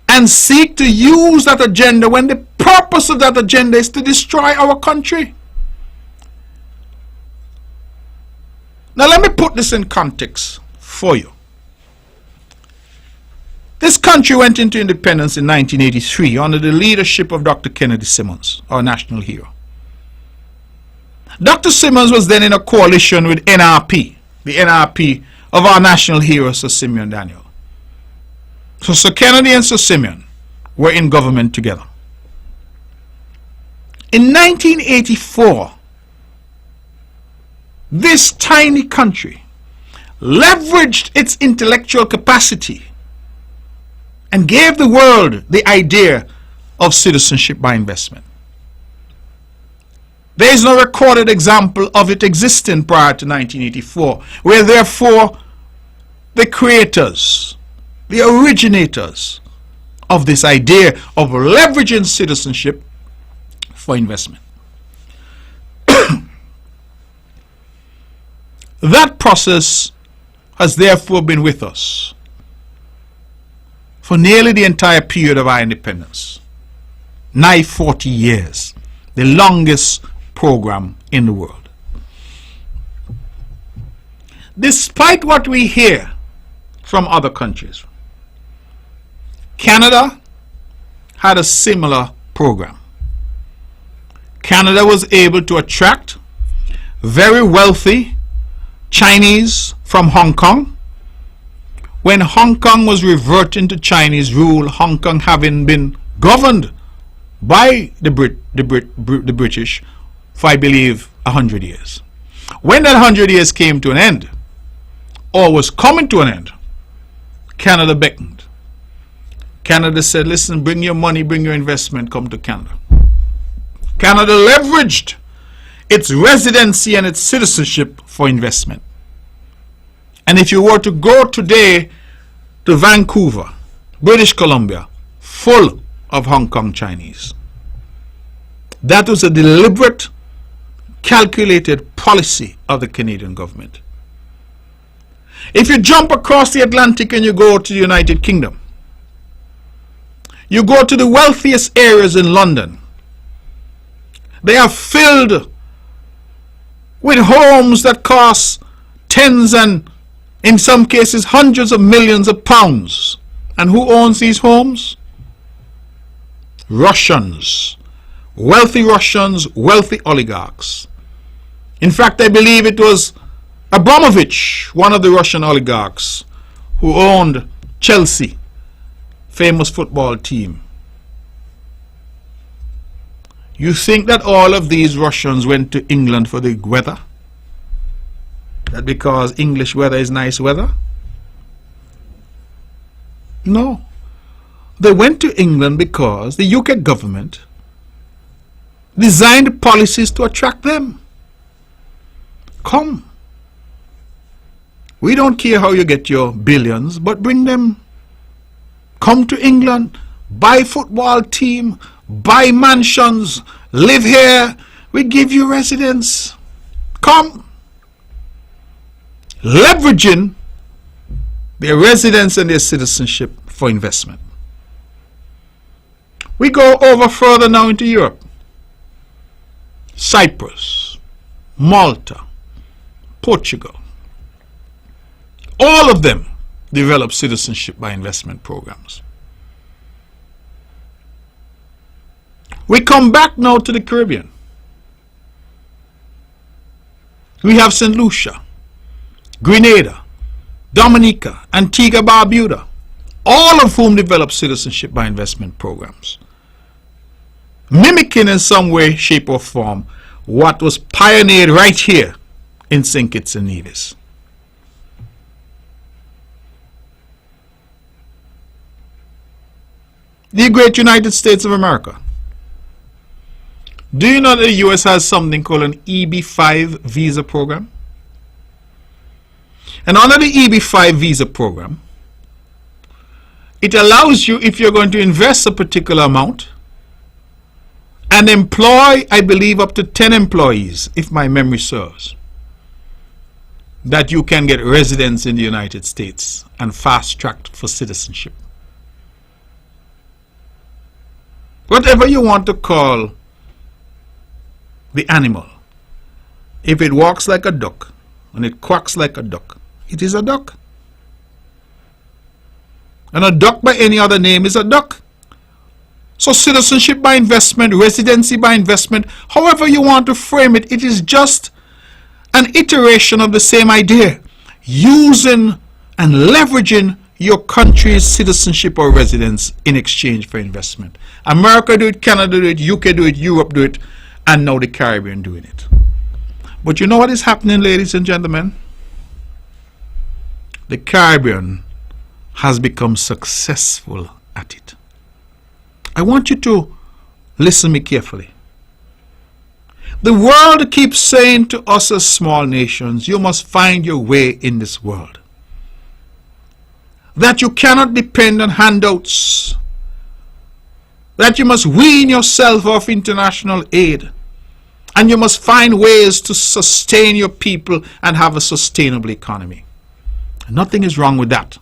and seek to use that agenda when the purpose of that agenda is to destroy our country. Now let me put this in context for you. This country went into independence in 1983 under the leadership of Dr. Kennedy Simmons, our national hero. Dr. Simmons was then in a coalition with NRP, the NRP of our national hero, Sir Simeon Daniel. So Sir Kennedy and Sir Simeon were in government together. In 1984, this tiny country leveraged its intellectual capacity and gave the world the idea of citizenship by investment. There is no recorded example of it existing prior to 1984, where therefore the creators, the originators of this idea of leveraging citizenship for investment. That process has therefore been with us for nearly the entire period of our independence, nigh 40 years, the longest program in the world. Despite what we hear from other countries, Canada had a similar program. Canada was able to attract very wealthy Chinese from Hong Kong. When Hong Kong was reverting to Chinese rule, Hong Kong having been governed by the British for, I believe, 100 years. When that 100 years came to an end, or was coming to an end, Canada beckoned. Canada said, listen, bring your money, bring your investment, come to Canada. Canada leveraged its residency and its citizenship for investment. And if you were to go today to Vancouver, British Columbia, full of Hong Kong Chinese. That was a deliberate, calculated policy of the Canadian government. If you jump across the Atlantic and you go to the United Kingdom, you go to the wealthiest areas in London, they are filled with homes that cost tens and in some cases hundreds of millions of pounds. And who owns these homes? Russians, wealthy oligarchs. In fact, I believe it was Abramovich, one of the Russian oligarchs, who owned Chelsea, famous football team. You think that all of these Russians went to England for the weather? That because English weather is nice weather? No. They went to England because the UK government designed policies to attract them. Come. We don't care how you get your billions, but bring them. Come to England, buy football team, buy mansions, live here. We give you residence. Come. Leveraging their residence and their citizenship for investment. We go over further now into Europe. Cyprus, Malta, Portugal. All of them develop citizenship by investment programs. We come back now to the Caribbean. We have St. Lucia, Grenada, Dominica, Antigua, Barbuda, all of whom develop citizenship by investment programs. mimicking in some way, shape or form what was pioneered right here in St. Kitts and Nevis. The great United States of America. Do you know that the US has something called an EB-5 visa program? And under the EB-5 visa program, it allows you, if you're going to invest a particular amount and employ, I believe, up to 10 employees, if my memory serves, that you can get residence in the United States and fast-tracked for citizenship. Whatever you want to call the animal, if it walks like a duck and it quacks like a duck, it is a duck. And a duck by any other name is a duck. So citizenship by investment, residency by investment, however you want to frame it, it is just an iteration of the same idea, using and leveraging your country's citizenship or residence in exchange for investment. America do it, Canada do it, UK do it, Europe do it, and now the Caribbean doing it. But you know what is happening, ladies and gentlemen? The Caribbean has become successful at it. I want you to listen me carefully. The world keeps saying to us as small nations, you must find your way in this world. That you cannot depend on handouts. That you must wean yourself off international aid. And you must find ways to sustain your people and have a sustainable economy. Nothing is wrong with that.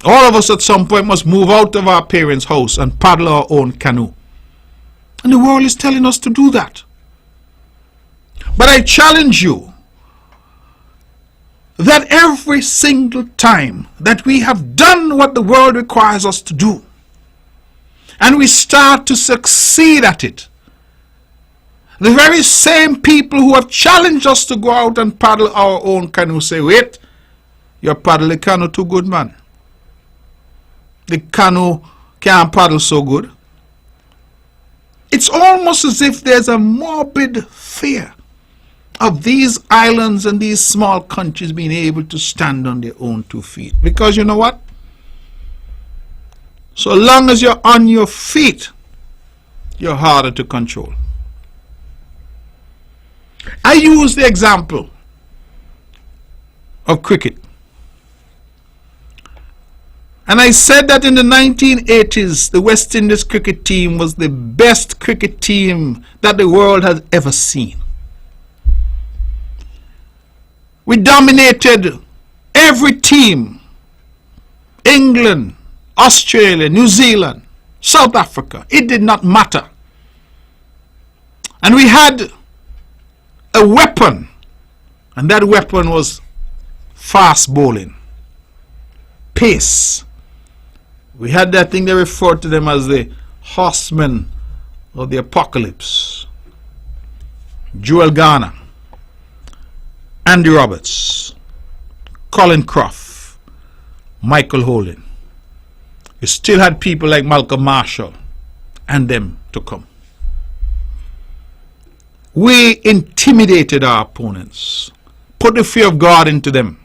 All of us at some point must move out of our parents' house and paddle our own canoe. And the world is telling us to do that. But I challenge you that every single time that we have done what the world requires us to do, and we start to succeed at it, the very same people who have challenged us to go out and paddle our own canoe say, wait, you're paddling the canoe too good, man. The canoe can't paddle so good. It's almost as if there's a morbid fear of these islands and these small countries being able to stand on their own 2 feet. Because you know what? So long as you're on your feet, you're harder to control. I use the example of cricket. And I said that in the 1980s, the West Indies cricket team was the best cricket team that the world has ever seen. We dominated every team. England, Australia, New Zealand, South Africa. It did not matter. And we had a weapon. And that weapon was fast bowling. Pace. We had that thing they referred to them as the horsemen of the apocalypse. Joel Garner, Andy Roberts, Colin Croft, Michael Holding. You still had people like Malcolm Marshall and them to come. We intimidated our opponents, put the fear of God into them.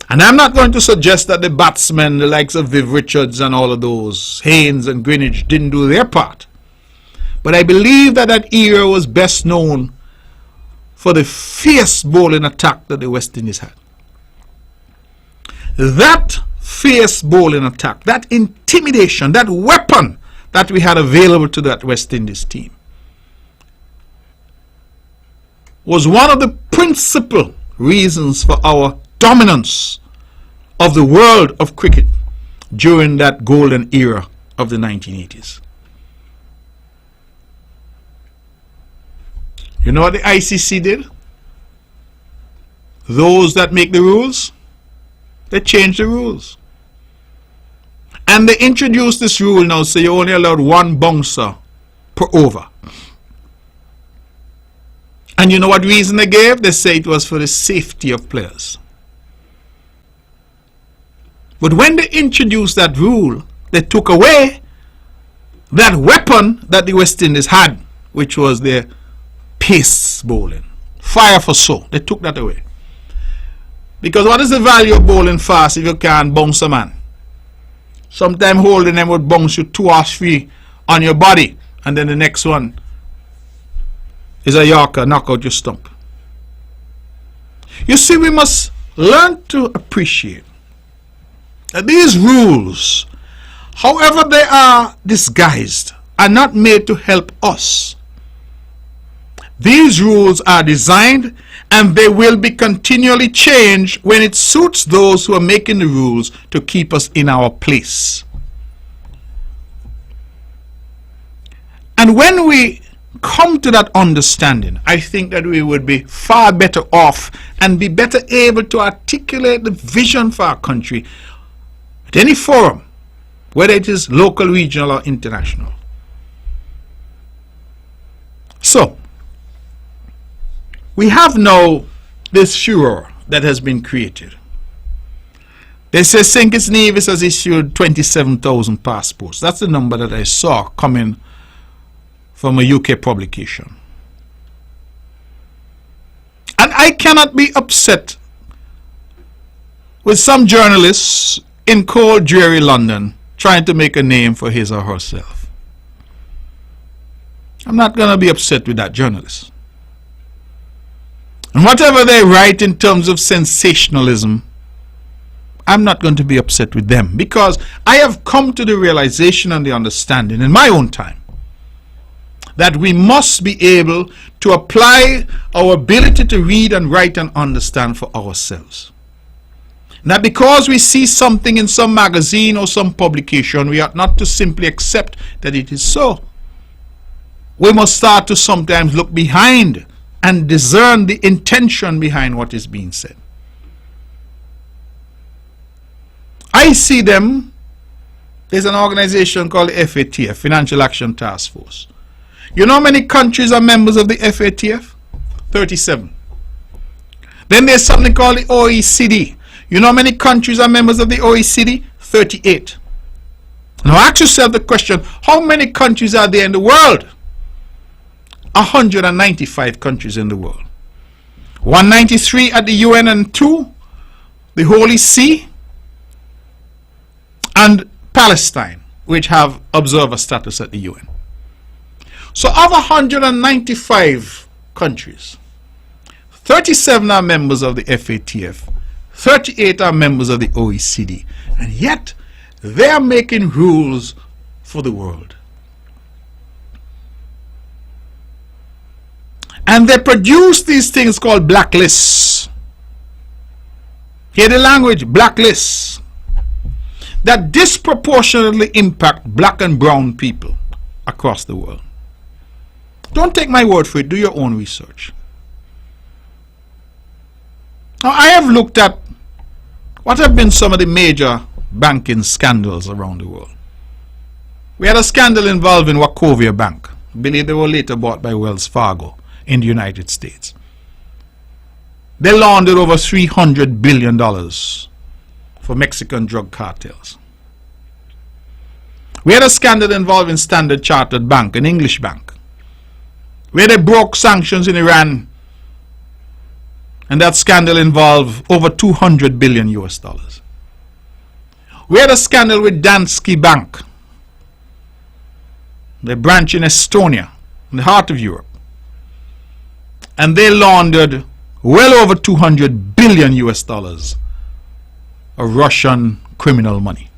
And I'm not going to suggest that the batsmen, the likes of Viv Richards and all of those, Haynes and Greenwich, didn't do their part. But I believe that that era was best known for the fierce bowling attack that the West Indies had. That fierce bowling attack, that intimidation, that weapon that we had available to that West Indies team was one of the principal reasons for our dominance of the world of cricket during that golden era of the 1980s. You know what the ICC did? Those that make the rules, they changed the rules. And they introduced this rule now, so you're only allowed 1 bouncer per over. And you know what reason they gave? They say it was for the safety of players. But when they introduced that rule, they took away that weapon that the West Indies had, which was their pace bowling. Fire for so. They took that away. Because what is the value of bowling fast if you can't bounce a man? Sometimes holding them would bounce you 2 or 3 on your body, and then the next one is a Yorker, knock out your stump. You see, we must learn to appreciate that these rules, however they are disguised, are not made to help us. These rules are designed, and they will be continually changed when it suits those who are making the rules to keep us in our place. And when we come to that understanding, I think that we would be far better off and be better able to articulate the vision for our country at any forum, whether it is local, regional, or international. So, we have now this furor that has been created. They say St. Kitts Nevis has issued 27,000 passports. That's the number that I saw coming from a UK publication. And I cannot be upset with some journalists in cold, dreary London trying to make a name for his or herself. I'm not going to be upset with that journalist. And whatever they write in terms of sensationalism, I'm not going to be upset with them, because I have come to the realization and the understanding in my own time that we must be able to apply our ability to read and write and understand for ourselves. Not because we see something in some magazine or some publication, we ought not to simply accept that it is so. We must start to sometimes look behind and discern the intention behind what is being said. I see them. There's an organization called the FATF, Financial Action Task Force. You know how many countries are members of the FATF? 37. Then there's something called the OECD. You know how many countries are members of the OECD? 38. Now ask yourself the question, how many countries are there in the world? 195 countries in the world. 193 at the UN and 2, the Holy See, and Palestine, which have observer status at the UN. So of 195 countries, 37 are members of the FATF, 38 are members of the OECD, and yet they are making rules for the world. And they produce these things called blacklists. Hear the language, blacklists, that disproportionately impact black and brown people across the world. Don't take my word for it, do your own research. Now, I have looked at what have been some of the major banking scandals around the world. We had a scandal involving Wachovia Bank. I believe they were later bought by Wells Fargo in the United States. They laundered over $300 billion for Mexican drug cartels. We had a scandal involving Standard Chartered Bank, an English bank, where they broke sanctions in Iran, and that scandal involved over $200 billion US. We had a scandal with Danske Bank, the branch in Estonia, in the heart of Europe, and they laundered well over $200 billion US of Russian criminal money.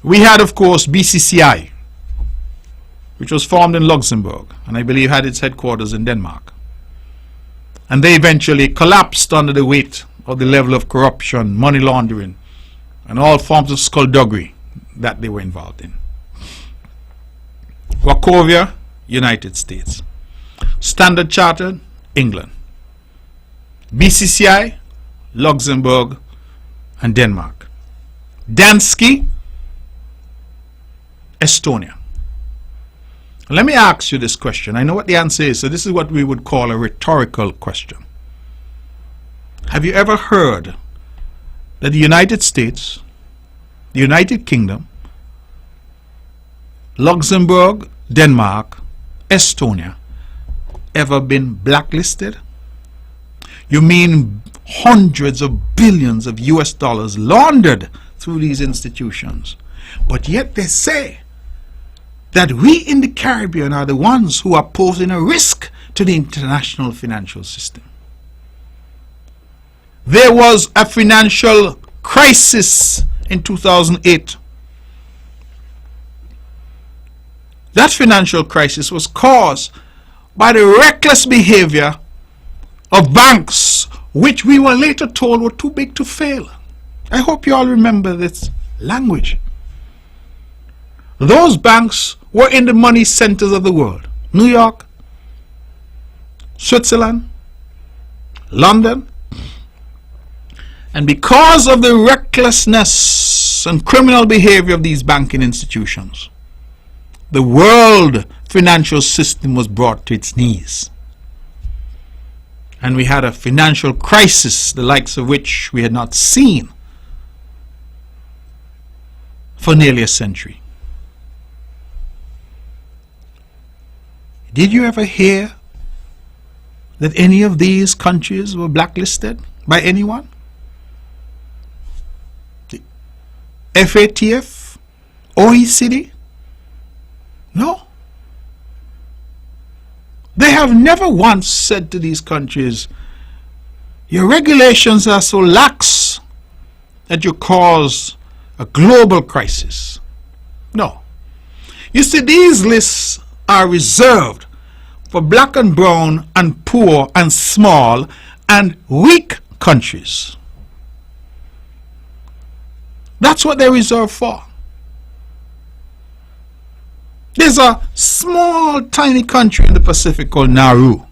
We had, of course, BCCI, which was formed in Luxembourg and I believe had its headquarters in Denmark. And they eventually collapsed under the weight of the level of corruption, money laundering, and all forms of skullduggery that they were involved in. Wachovia, United States. Standard Chartered, England. BCCI, Luxembourg, and Denmark. Danske, Estonia. Let me ask you this question. I know what the answer is, so this is what we would call a rhetorical question. Have you ever heard that the United States, the United Kingdom, Luxembourg, Denmark, Estonia ever been blacklisted? You mean hundreds of billions of US dollars laundered through these institutions? But yet they say that we in the Caribbean are the ones who are posing a risk to the international financial system. There was a financial crisis in 2008. That financial crisis was caused by the reckless behavior of banks, which we were later told were too big to fail. I hope you all remember this language. Those banks were in the money centers of the world: New York, Switzerland, London. And because of the recklessness and criminal behavior of these banking institutions, the world financial system was brought to its knees. And we had a financial crisis, the likes of which we had not seen for nearly a century. Did you ever hear that any of these countries were blacklisted by anyone? The FATF? OECD? No. They have never once said to these countries, your regulations are so lax that you cause a global crisis. No. You see, these lists are reserved for black and brown and poor and small and weak countries. That's what they're reserved for. There's a small, tiny country in the Pacific called Nauru.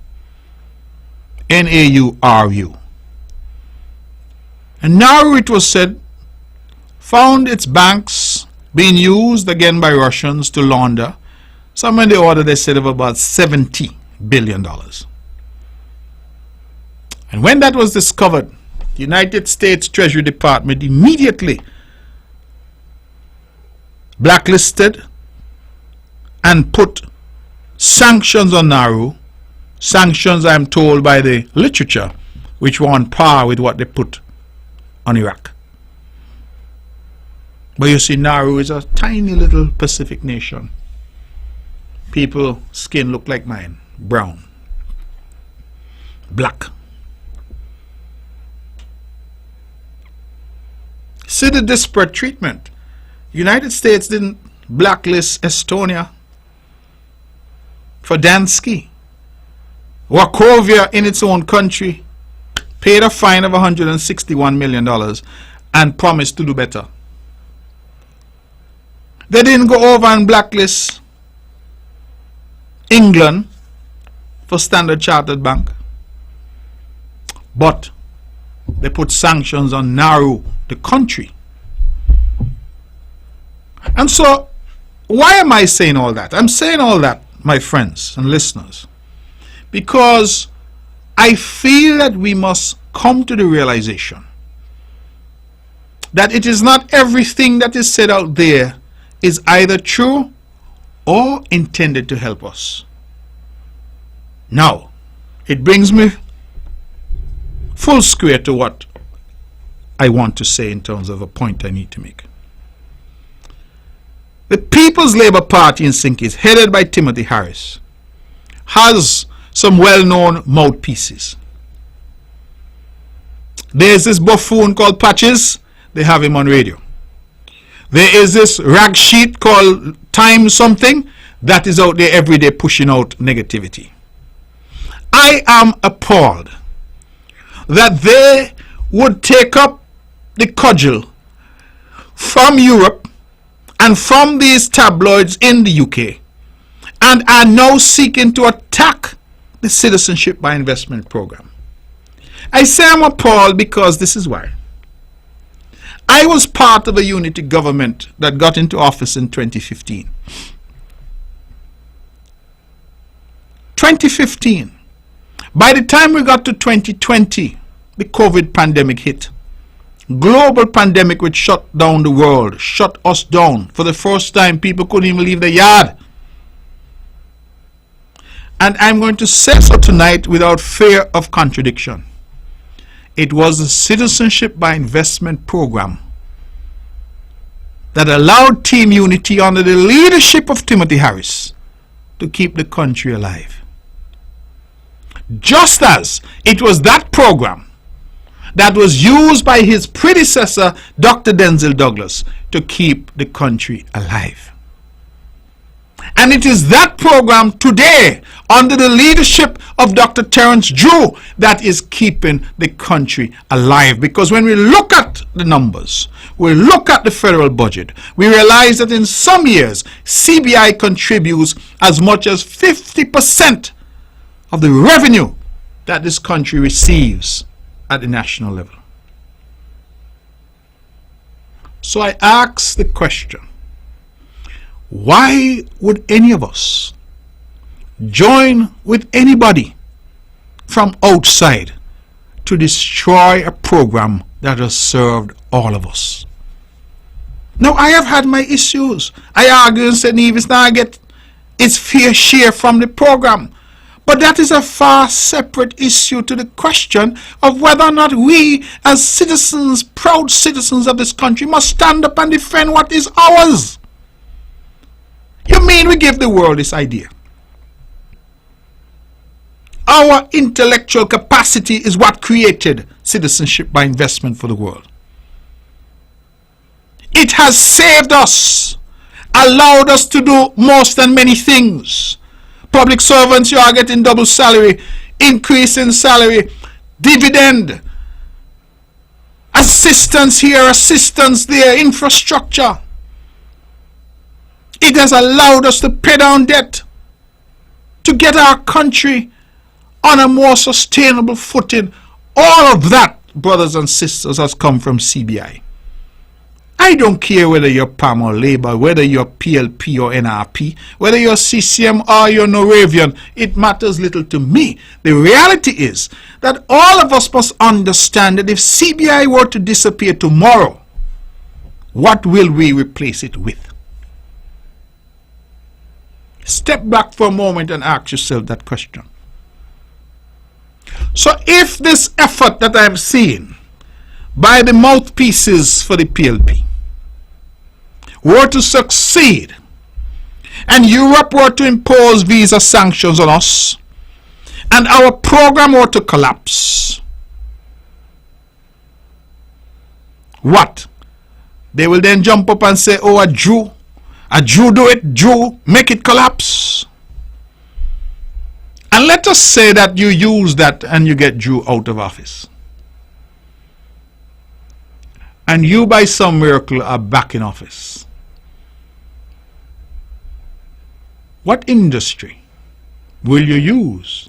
N-A-U-R-U. And Nauru, it was said, found its banks being used again by Russians to launder somewhere in the order, they said, of about $70 billion. And when that was discovered, the United States Treasury Department immediately blacklisted and put sanctions on Nauru. Sanctions, I am told by the literature, which were on par with what they put on Iraq. But you see, Nauru is a tiny little Pacific nation. People, skin look like mine, brown, black. See the disparate treatment. United States didn't blacklist Estonia for Dansky. Wachovia in its own country paid a fine of $161 million and promised to do better. They didn't go over and blacklist England for Standard Chartered Bank, but they put sanctions on Nauru, the country. And so, why am I saying all that? I'm saying all that, my friends and listeners, because I feel that we must come to the realization that it is not everything that is said out there is either true or intended to help us. Now, it brings me full square to what I want to say in terms of a point I need to make. The People's Labour Party in Sinkies, headed by Timothy Harris, has some well-known mouthpieces. There's this buffoon called Patches. They have him on radio. There is this rag sheet called Time Something that is out there every day pushing out negativity. I am appalled that they would take up the cudgel from Europe and from these tabloids in the UK and are now seeking to attack the Citizenship by Investment program. I say I'm appalled because this is why. I was part of a unity government that got into office in 2015. 2015. By the time we got to 2020, the COVID pandemic hit. global pandemic which shut down the world, shut us down. For the first time, people couldn't even leave the yard. And I'm going to say so tonight without fear of contradiction. It was the Citizenship by Investment program that allowed Team Unity under the leadership of Timothy Harris to keep the country alive. Just as it was that program that was used by his predecessor, Dr. Denzel Douglas, to keep the country alive. And it is that program today, under the leadership of Dr. Terence Drew, that is keeping the country alive. Because when we look at the numbers, we look at the federal budget, we realize that in some years, CBI contributes as much as 50% of the revenue that this country receives at the national level. So I ask the question, why would any of us join with anybody from outside to destroy a program that has served all of us? Now, I have had my issues. I argue and say Nevis now get its fair share from the program. But that is a far separate issue to the question of whether or not we as citizens, proud citizens of this country, must stand up and defend what is ours. You mean we give the world this idea? Our intellectual capacity is what created citizenship by investment for the world. It has saved us, allowed us to do most and many things. Public servants, you are getting double salary, increase in salary, dividend, assistance here, assistance there, infrastructure. It has allowed us to pay down debt, to get our country on a more sustainable footing. All of that, brothers and sisters, has come from CBI. I don't care whether you're PAM or Labour, whether you're PLP or NRP, whether you're CCM or you're Norwegian. It matters little to me. The reality is that all of us must understand that if CBI were to disappear tomorrow, what will we replace it with? Step back for a moment and ask yourself that question. So if this effort that I'm seeing by the mouthpieces for the PLP were to succeed and Europe were to impose visa sanctions on us and our program were to collapse, what? They will then jump up and say, oh, a Jew do it, Jew, make it collapse. And let us say that you use that and you get Jew out of office. And you by some miracle are back in office. What industry will you use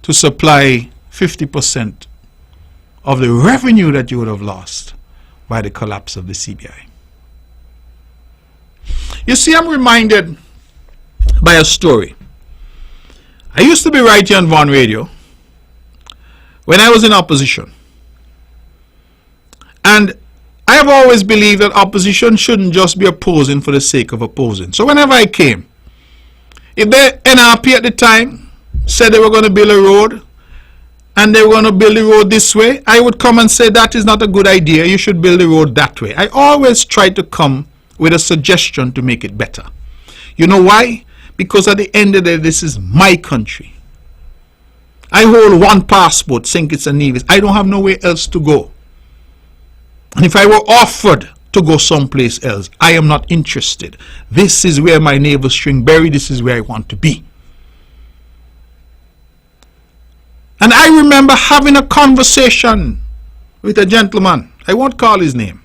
to supply 50% of the revenue that you would have lost by the collapse of the CBI? You see, I'm reminded by a story. I used to be right here on Vaughan Radio when I was in opposition. And I have always believed that opposition shouldn't just be opposing for the sake of opposing. So whenever I came, if the NRP at the time said they were going to build a road and they were going to build the road this way, I would come and say that is not a good idea. You should build the road that way. I always try to come with a suggestion to make it better. You know why? Because at the end of the day, this is my country. I hold one passport, St. Kitts and Nevis. I don't have nowhere else to go. And if I were offered to go someplace else, I am not interested. This is where my navel string buried. This is where I want to be. And I remember having a conversation with a gentleman. I won't call his name.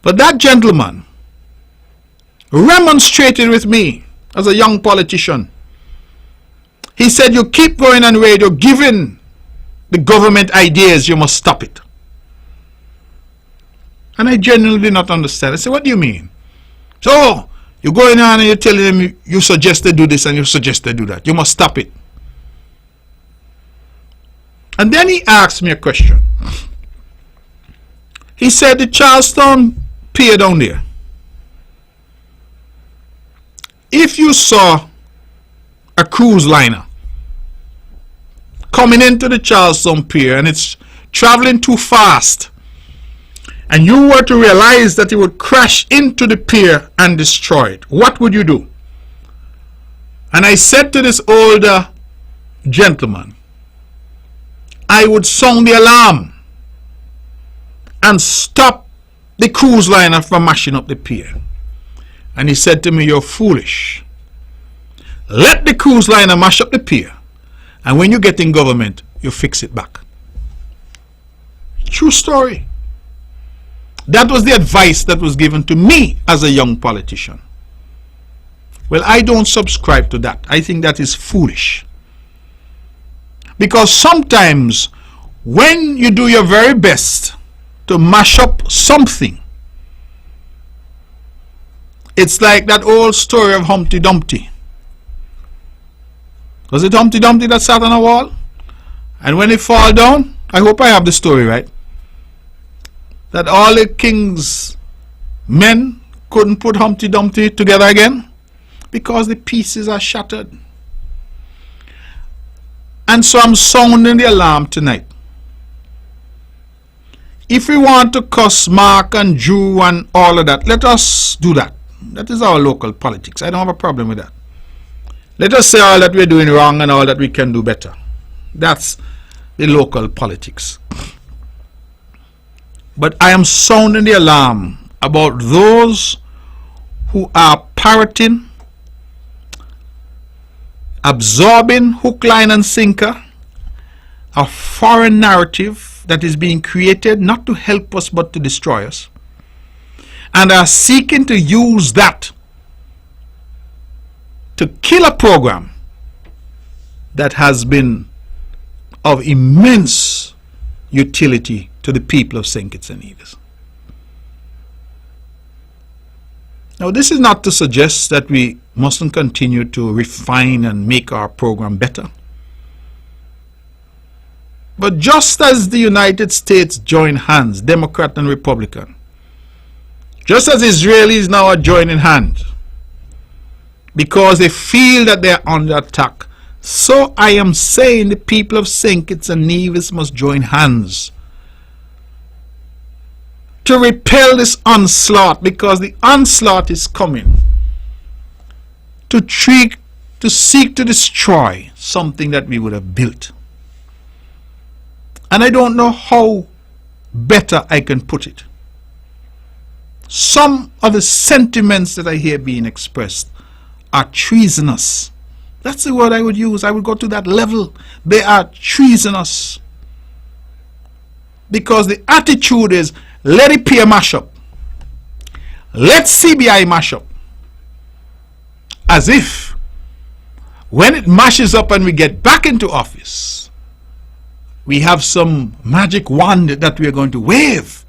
But that gentleman remonstrated with me as a young politician. He said, you keep going on radio giving the government ideas, you must stop it. And I genuinely did not understand. I said, what do you mean? So, you're going on and you're telling them you suggest they do this and you suggest they do that. You must stop it. And then he asked me a question. He said, the Charlestown Pier down there, if you saw a cruise liner coming into the Charlestown Pier and it's traveling too fast, and you were to realize that it would crash into the pier and destroy it, what would you do? And I said to this older gentleman, I would sound the alarm and stop the cruise liner from mashing up the pier. And he said to me, you're foolish. Let the cruise liner mash up the pier, and when you get in government, you fix it back. True story. That was the advice that was given to me as a young politician. Well, I don't subscribe to that. I think that is foolish. Because sometimes when you do your very best to mash up something, it's like that old story of Humpty Dumpty. Was it Humpty Dumpty that sat on a wall? And when it fall down, I hope I have the story right, that all the king's men couldn't put Humpty Dumpty together again because the pieces are shattered. And so I'm sounding the alarm tonight. If we want to cuss Mark and Jew and all of that, let us do that. That is our local politics. I don't have a problem with that. Let us say all that we're doing wrong and all that we can do better. That's the local politics. But I am sounding the alarm about those who are parroting, absorbing hook, line and sinker a foreign narrative that is being created not to help us but to destroy us, and are seeking to use that to kill a program that has been of immense utility to the people of St. Kitts and Nevis. Now, this is not to suggest that we mustn't continue to refine and make our program better. But just as the United States join hands, Democrat and Republican, just as Israelis now are joining hands because they feel that they are under attack, so I am saying the people of St. Kitts and Nevis must join hands to repel this onslaught, because the onslaught is coming to seek to destroy something that we would have built. And I don't know how better I can put it. Some of the sentiments that I hear being expressed are treasonous. That's the word I would use. I would go to that level. They are treasonous. Because the attitude is, let it peer mash up. Let CBI mash up. As if when it mashes up and we get back into office, we have some magic wand that we are going to wave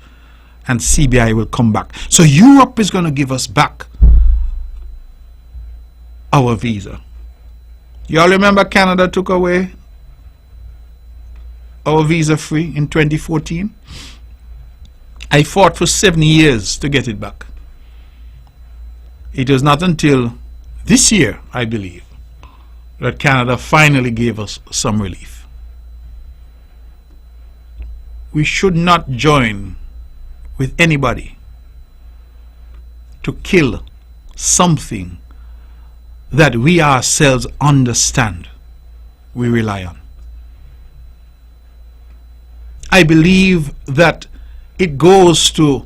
and CBI will come back. So Europe is going to give us back our visa. You all remember Canada took away our visa free in 2014? I fought for 7 years to get it back. It was not until this year, I believe, that Canada finally gave us some relief. We should not join with anybody to kill something that we ourselves understand we rely on. I believe that it goes to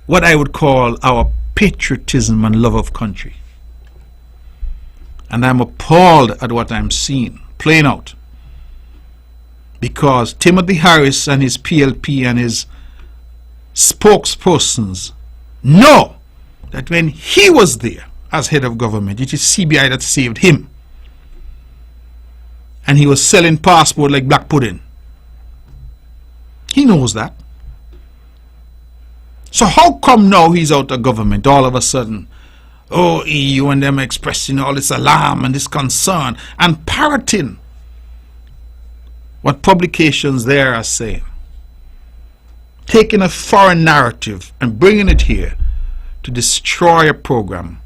what I would call our patriotism and love of country. And I'm appalled at what I'm seeing playing out, because Timothy Harris and his PLP and his spokespersons know that when he was there as head of government, it is CBI that saved him, and he was selling passport like black pudding. He knows that. So how come now he's out of government all of a sudden? Oh, EU and them expressing all this alarm and this concern and parroting what publications there are saying, taking a foreign narrative and bringing it here to destroy a program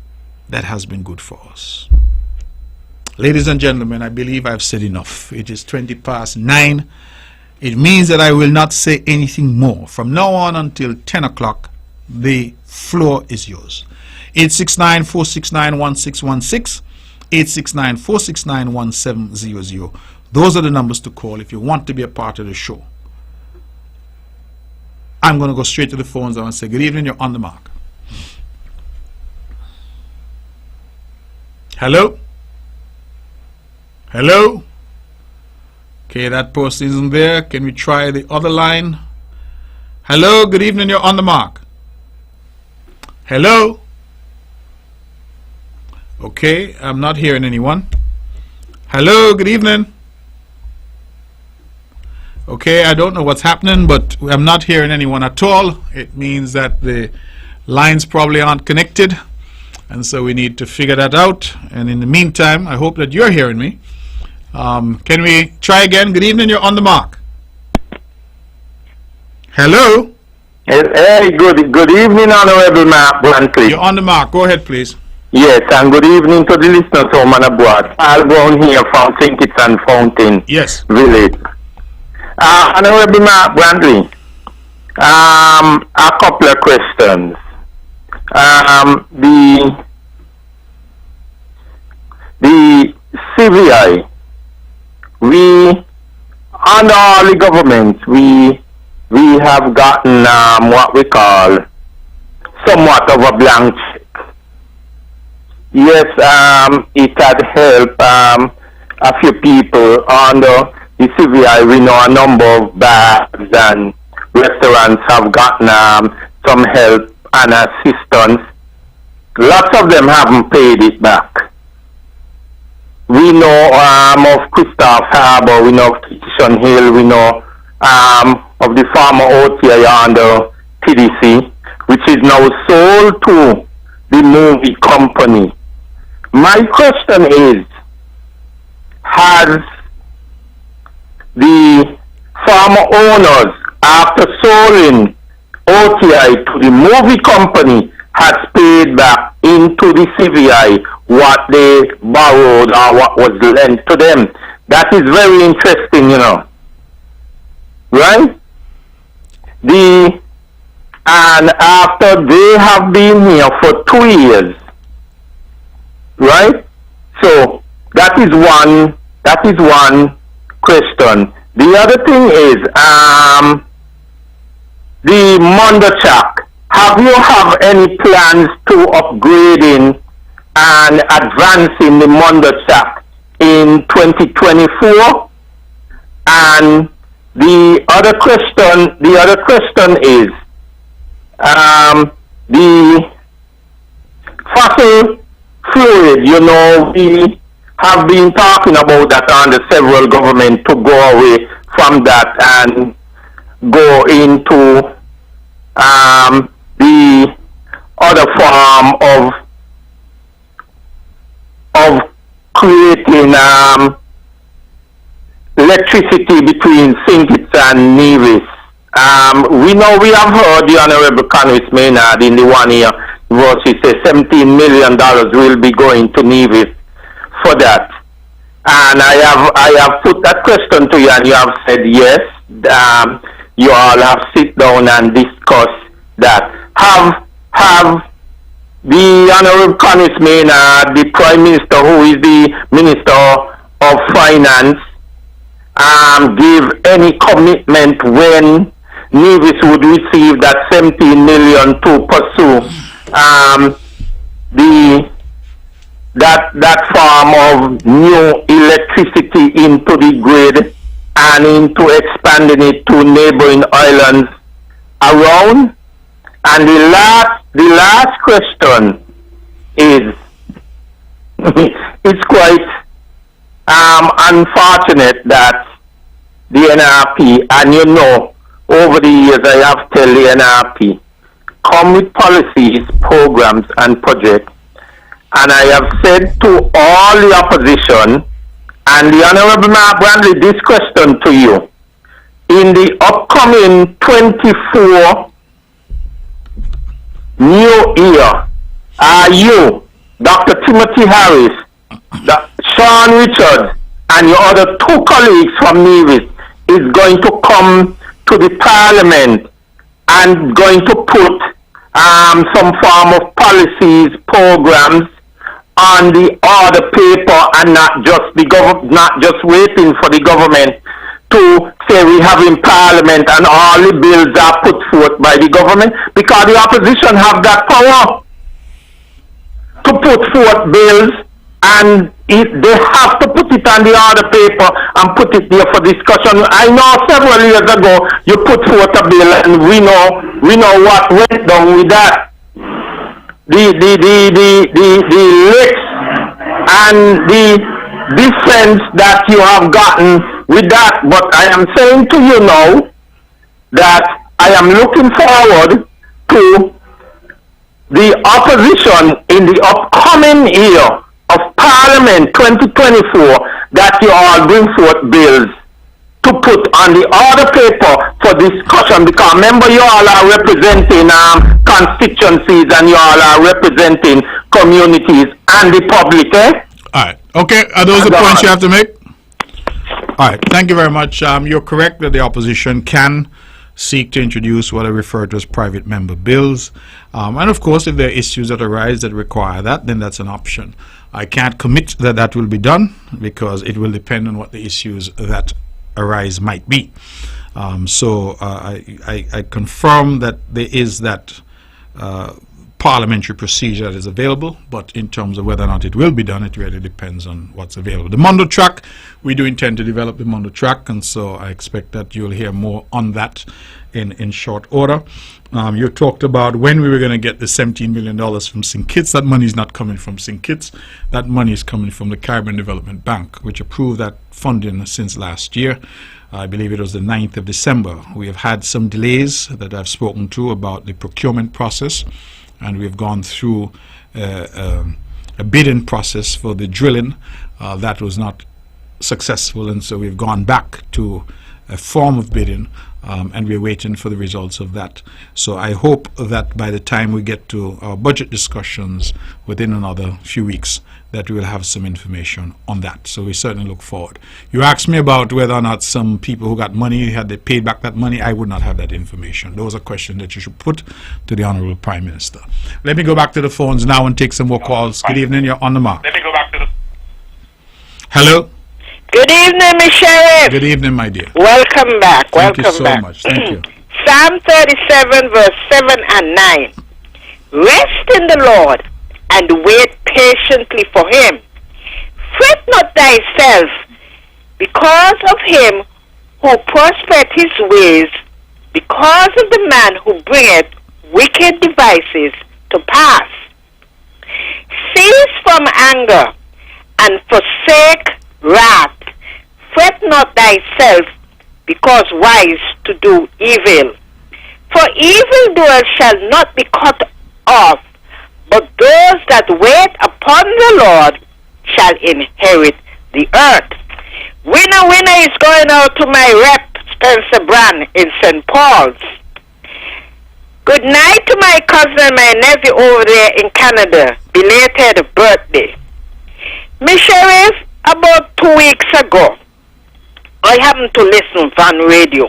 that has been good for us. Ladies and gentlemen, I believe I've said enough. It is 9:20. It means that I will not say anything more. From now on until 10 o'clock, the floor is yours. 869-469-1616, 869-469-1700. Those are the numbers to call if you want to be a part of the show. I'm going to go straight to the phones and say, good evening, you're on the mark. Hello? Hello? Okay, that person isn't there. Can we try the other line? Hello, good evening, you're on the mark. Hello? Okay, I'm not hearing anyone. Hello, good evening. Okay, I don't know what's happening, but I'm not hearing anyone at all. It means that the lines probably aren't connected, and so we need to figure that out. And in the meantime, I hope that you're hearing me. Can we try again? Good evening, you're on the mark. Hello?
Hey, good evening, Honorable Mark Brantley.
You're on the mark. Go ahead, please.
Yes, and good evening to the listeners home and abroad. I'll go on here from St. Kitts and Fountain Village. Honorable Mark Brantley, a couple of questions. The CVI, under all the governments, we have gotten what we call somewhat of a blank check. Yes, it had helped a few people under the CVI. We know a number of bars and restaurants have gotten some help and assistance. Lots of them haven't paid it back. We know of Christoph Harbour, we know of Kitchen Hill, we know of the former OTI under TDC, which is now sold to the movie company. My question is, has the former owners, after selling OTI to the movie company, has paid back into the CVI what they borrowed or what was lent to them? That is very interesting, you know. Right? And after they have been here for 2 years, right? So that is one question. The other thing is the Mondachak. Have you any plans to upgrading and advancing the Mondachak in 2024? And the other question is the fossil fluid. You know, we have been talking about that under several governments to go away from that and go into the other form of creating electricity between St. Kitts and Nevis. We know, we have heard the Honorable Congress Maynard in the 1 year versus say $17 million will be going to Nevis for that. And I have put that question to you and you have said yes. You all have sit down and discuss that. Have the Honorable Congress Maynard, the Prime Minister, who is the Minister of Finance, give any commitment when Nevis would receive that 17 million to pursue that form of new electricity into the grid and into expanding it to neighboring islands around? And the last question is it's quite unfortunate that the NRP, and you know, over the years I have told the NRP, come with policies, programs and projects, and I have said to all the opposition And the Honorable Mark Brantley, this question to you. In the upcoming 24 new year, are you, Dr. Timothy Harris, Sean Richards, and your other two colleagues from Nevis is going to come to the Parliament and going to put some form of policies, programs on the order paper, and not just waiting for the government to say we have in Parliament and all the bills are put forth by the government, because the opposition have that power to put forth bills, and they have to put it on the order paper and put it there for discussion. I know several years ago you put forth a bill, and we know what went down with that. The licks and the defense that you have gotten with that. But I am saying to you now that I am looking forward to the opposition in the upcoming year of Parliament 2024, that you all bring forth bills to put on the order paper for discussion, because remember, you all are representing constituencies, and you all are representing communities and the public, eh?
All right. Okay. Are those the points you have to make? All right. Thank you very much. You're correct that the opposition can seek to introduce what I refer to as private member bills. And of course, if there are issues that arise that require that, then that's an option. I can't commit that that will be done, because it will depend on what the issues that arise might be. So I confirm that there is that parliamentary procedure that is available, but in terms of whether or not it will be done, it really depends on what's available. The Mondo track, we do intend to develop the Mondo track, and so I expect that you'll hear more on that in short order. You talked about when we were going to get the $17 million from St. Kitts. That money is not coming from St. Kitts. That money is coming from the Caribbean Development Bank, which approved that funding since last year. I believe it was the 9th of December. We have had some delays that I've spoken to about the procurement process, and we've gone through a bidding process for the drilling. That was not successful, and so we've gone back to a form of bidding, and we're waiting for the results of that. So I hope that by the time we get to our budget discussions within another few weeks, that we will have some information on that. So we certainly look forward. You asked me about whether or not some people who got money, had they paid back that money. I would not have that information. Those are questions that you should put to the Honorable Prime Minister. Let me go back to the phones now and take some more calls. Good evening, you're on the mark.
Let me go back to the...
Hello?
Good evening, Ms. Sheriff.
Good evening, my dear.
Welcome back.
Thank
Welcome
you so
back.
much. Thank you.
Psalm 37, verse 7 and 9. Rest in the Lord and wait patiently for him. Fret not thyself because of him who prospereth his ways, because of the man who bringeth wicked devices to pass. Cease from anger and forsake wrath. Fret not thyself because wise to do evil. For evildoers shall not be cut off, but those that wait upon the Lord shall inherit the earth. Winner, winner is going out to my rep, Spencer Brand in St. Paul's. Good night to my cousin and my nephew over there in Canada. Belated birthday. Miss Sheriff, about 2 weeks ago, I happened to listen on radio.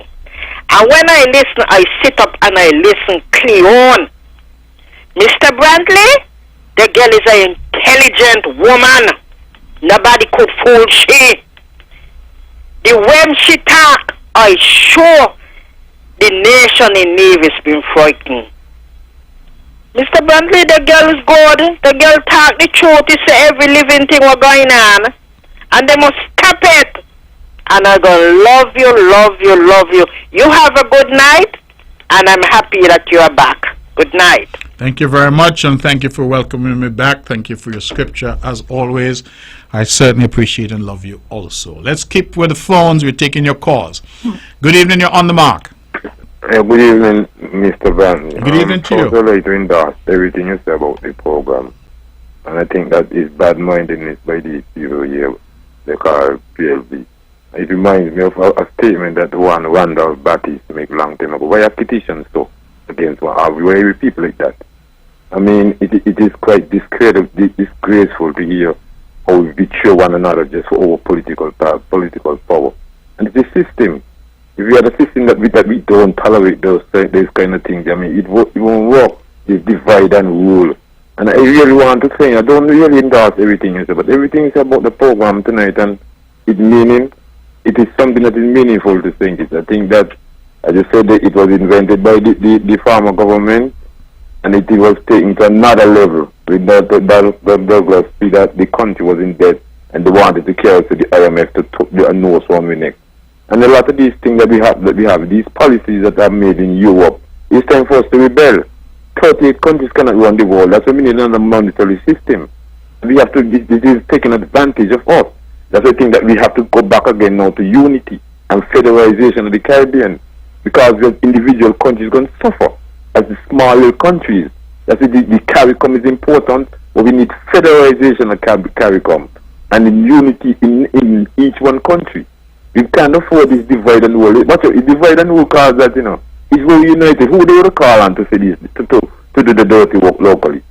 And when I listen, I sit up and I listen clear on. Mr. Brantley, the girl is an intelligent woman. Nobody could fool she. The way she talk, I sure the nation in Nevis been frightened. Mr. Brantley, the girl is good. The girl talk the truth. It's every living thing was going on. And they must stop it. And I'm going to love you, love you, love you. You have a good night, and I'm happy that you are back. Good night.
Thank you very much, and thank you for welcoming me back. Thank you for your scripture, as always. I certainly appreciate and love you also. Let's keep with the phones. We're taking your calls. Good evening. You're on the mark.
Good evening, Mr. Van.
Good evening to you.
I would like to endorse everything you say about the program. And I think that is bad-mindedness by these people here. they call PLB. It reminds me of a statement that one Randolph Batty make long time ago. Why have petitions so against one? Are we people like that? I mean, it is quite disgraceful to hear how we betray one another just for our political power. And it's a system. If we had a system that we don't tolerate those kind of things, I mean, it won't work. This divide and rule. And I really want to say, I don't really endorse everything you say, but everything is about the program tonight, and its meaning. It is something that is meaningful to think it. I think that, as you said, it was invented by the former government, and it was taken to another level with Douglas see that the country was in debt, and they wanted to carry to the IMF to took the nose from the neck. And a lot of these things that we have, these policies that are made in Europe, it's time for us to rebel. 38 countries cannot run the world. That's why we need another monetary system. We have to, this is taking advantage of us. That's the thing that we have to go back again now to unity and federalization of the Caribbean, because the individual countries are going to suffer as the small little countries. That's the CARICOM is important, but we need federalization of CARICOM and in unity in each one country. We can't afford this divide and rule. But divide and rule cause that, you know, it's very united. Who they will call on to say this, to do the dirty work locally?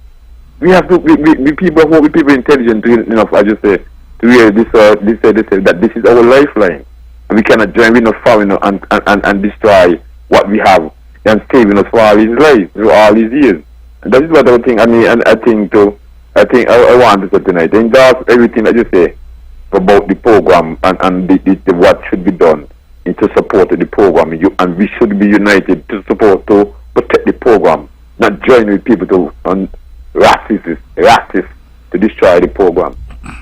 We have to be people intelligent enough, I just say, to hear this that this is our lifeline, and we cannot join with not following and destroy what we have and saving us for all his life, for all these years. And that is what I think. I mean, and I I want to say tonight. And that's everything that you say about the program and the what should be done to support the program. And we should be united to support to protect the program, not join with people to racists to destroy the program.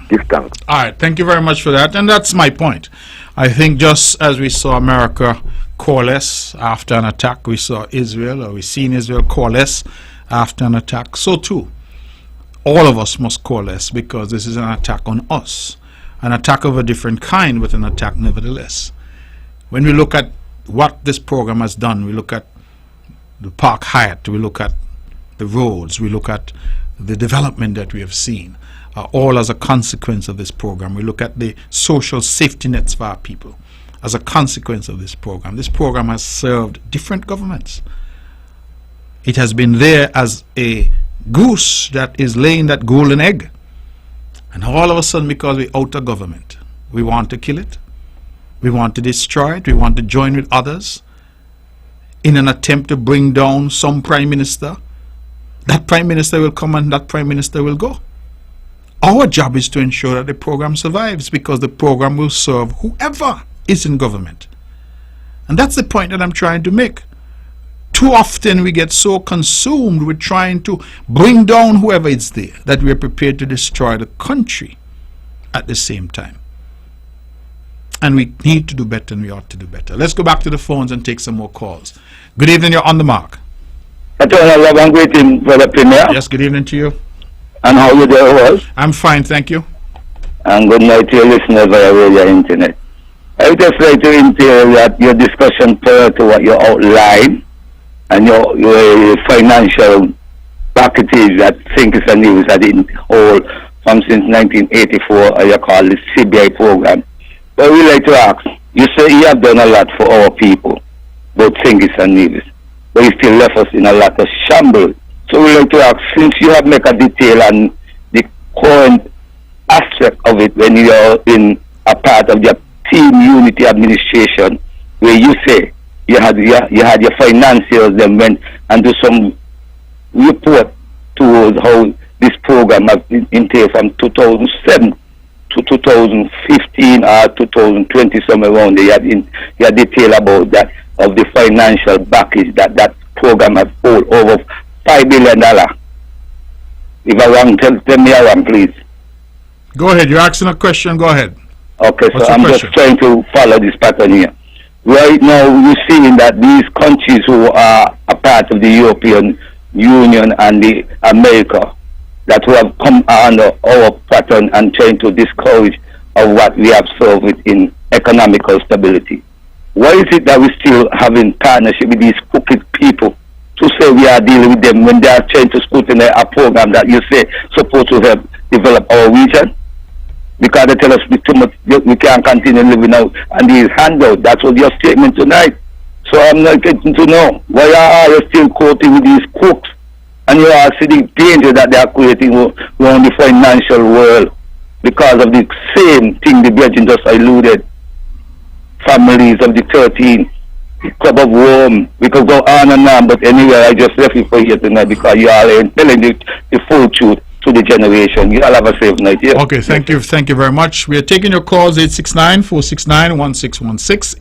Give thanks.
All right, thank you very much for that, and that's my point. I think just as we saw America coalesce after an attack, we saw Israel, or we've seen Israel coalesce after an attack, so too all of us must coalesce, because this is an attack on us, an attack of a different kind, but an attack nevertheless. When we look at what this program has done, we look at the Park Hyatt, we look at the roads, we look at the development that we have seen, all as a consequence of this program. We look at the social safety nets for our people as a consequence of this program. This program has served different governments. It has been there as a goose that is laying that golden egg. And all of a sudden, because we're out of government, we want to kill it. We want to destroy it. We want to join with others in an attempt to bring down some prime minister. That prime minister will come and that prime minister will go. Our job is to ensure that the program survives, because the program will serve whoever is in government. And that's the point that I'm trying to make. Too often we get so consumed with trying to bring down whoever is there that we are prepared to destroy the country at the same time. And we need to do better, and we ought to do better. Let's go back to the phones and take some more calls. Good evening, you're on the mark.
Eternal love and greeting, Brother Premier.
Yes, good evening to you.
And how you doing, was?
I'm fine, thank you.
And good night to your listeners via radio internet. I would just like to entail that your discussion prior to what you outlined and your financial packages that Thinkers and News had in whole from since 1984, you call the CBI program. But we like to ask, you say you have done a lot for our people, both Thinkers and News, but you still left us in a lot of shambles. So we like to ask, since you have made a detail on the current aspect of it when you are in a part of the team unity administration, where you say you had your financiers then went and do some report towards how this program has been entailed from 2007 to 2015 or 2020, somewhere around there. You had detail about that, of the financial package that program has pulled over $5 billion. If I'm wrong, tell me I'm wrong, please.
Go ahead, you're asking a question, go ahead.
Okay,
What's
so I'm
question?
just trying to follow this pattern here. Right now, you're seeing that these countries who are a part of the European Union and the America, that who have come under our pattern and trying to discourage of what we observe within economical stability. Why is it that we still having partnership with these crooked people to say we are dealing with them when they are trying to scrutinize a program that you say supposed to help develop our region?
because they tell us we can't continue living out on these handouts. That's what your statement tonight. So I'm not getting to know why are you still quoting with these crooks, and you are seeing the danger that they are creating around the financial world because of the same thing the Virgin just alluded. Families of the 13, the Club of Rome. We could go on and on, but anyway, I just left it for here tonight because you all ain't telling the full truth to the generation. You all have a safe night. Yeah?
Okay, thank you very much. We are taking your calls 869-469-1616,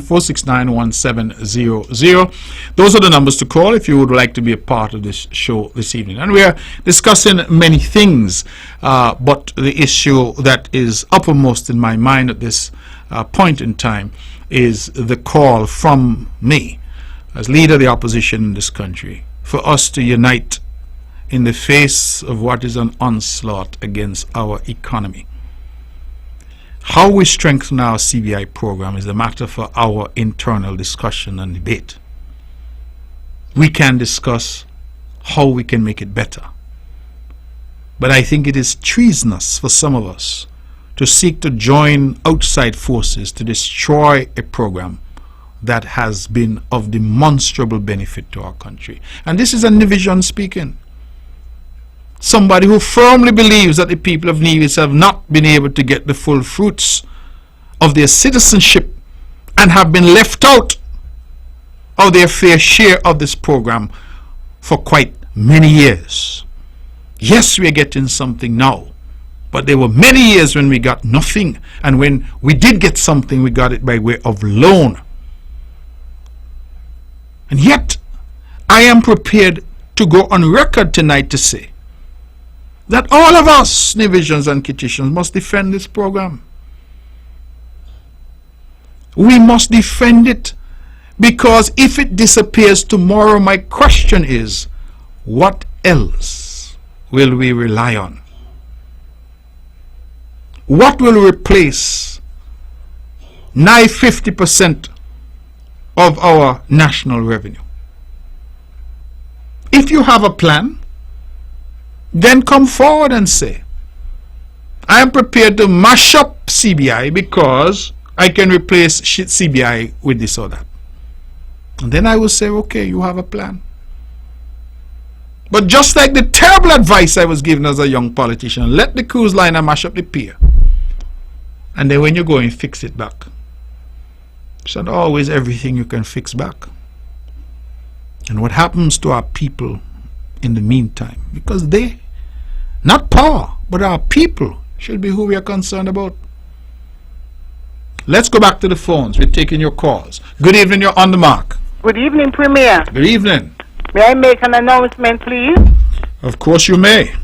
869-469-1700. Those are the numbers to call if you would like to be a part of this show this evening. And we are discussing many things, but the issue that is uppermost in my mind at this point in time is the call from me as leader of the opposition in this country for us to unite in the face of what is an onslaught against our economy. How we strengthen our CBI program is a matter for our internal discussion and debate. We can discuss how we can make it better. But I think it is treasonous for some of us to seek to join outside forces to destroy a program that has been of demonstrable benefit to our country. And this is a Nivision speaking. Somebody who firmly believes that the people of Nevis have not been able to get the full fruits of their citizenship and have been left out of their fair share of this program for quite many years. Yes, we are getting something now, but there were many years when we got nothing, and when we did get something, we got it by way of loan. And yet, I am prepared to go on record tonight to say that all of us, Nivisions and Kitchens, must defend this program. We must defend it, because if it disappears tomorrow, my question is, what else will we rely on? What will replace nigh 50% of our national revenue? If you have a plan, then come forward and say, I am prepared to mash up CBI because I can replace CBI with this or that. And then I will say, okay, you have a plan. But just like the terrible advice I was given as a young politician, let the cruise liner mash up the pier, and then when you go and fix it back. It's not always everything you can fix back. And what happens to our people in the meantime, because they, not power, but our people should be who we are concerned about. Let's go back to the phones. We're taking your calls. Good evening, you're on the mark.
Good evening, Premier.
Good evening.
May I make an announcement, please?
Of course you may.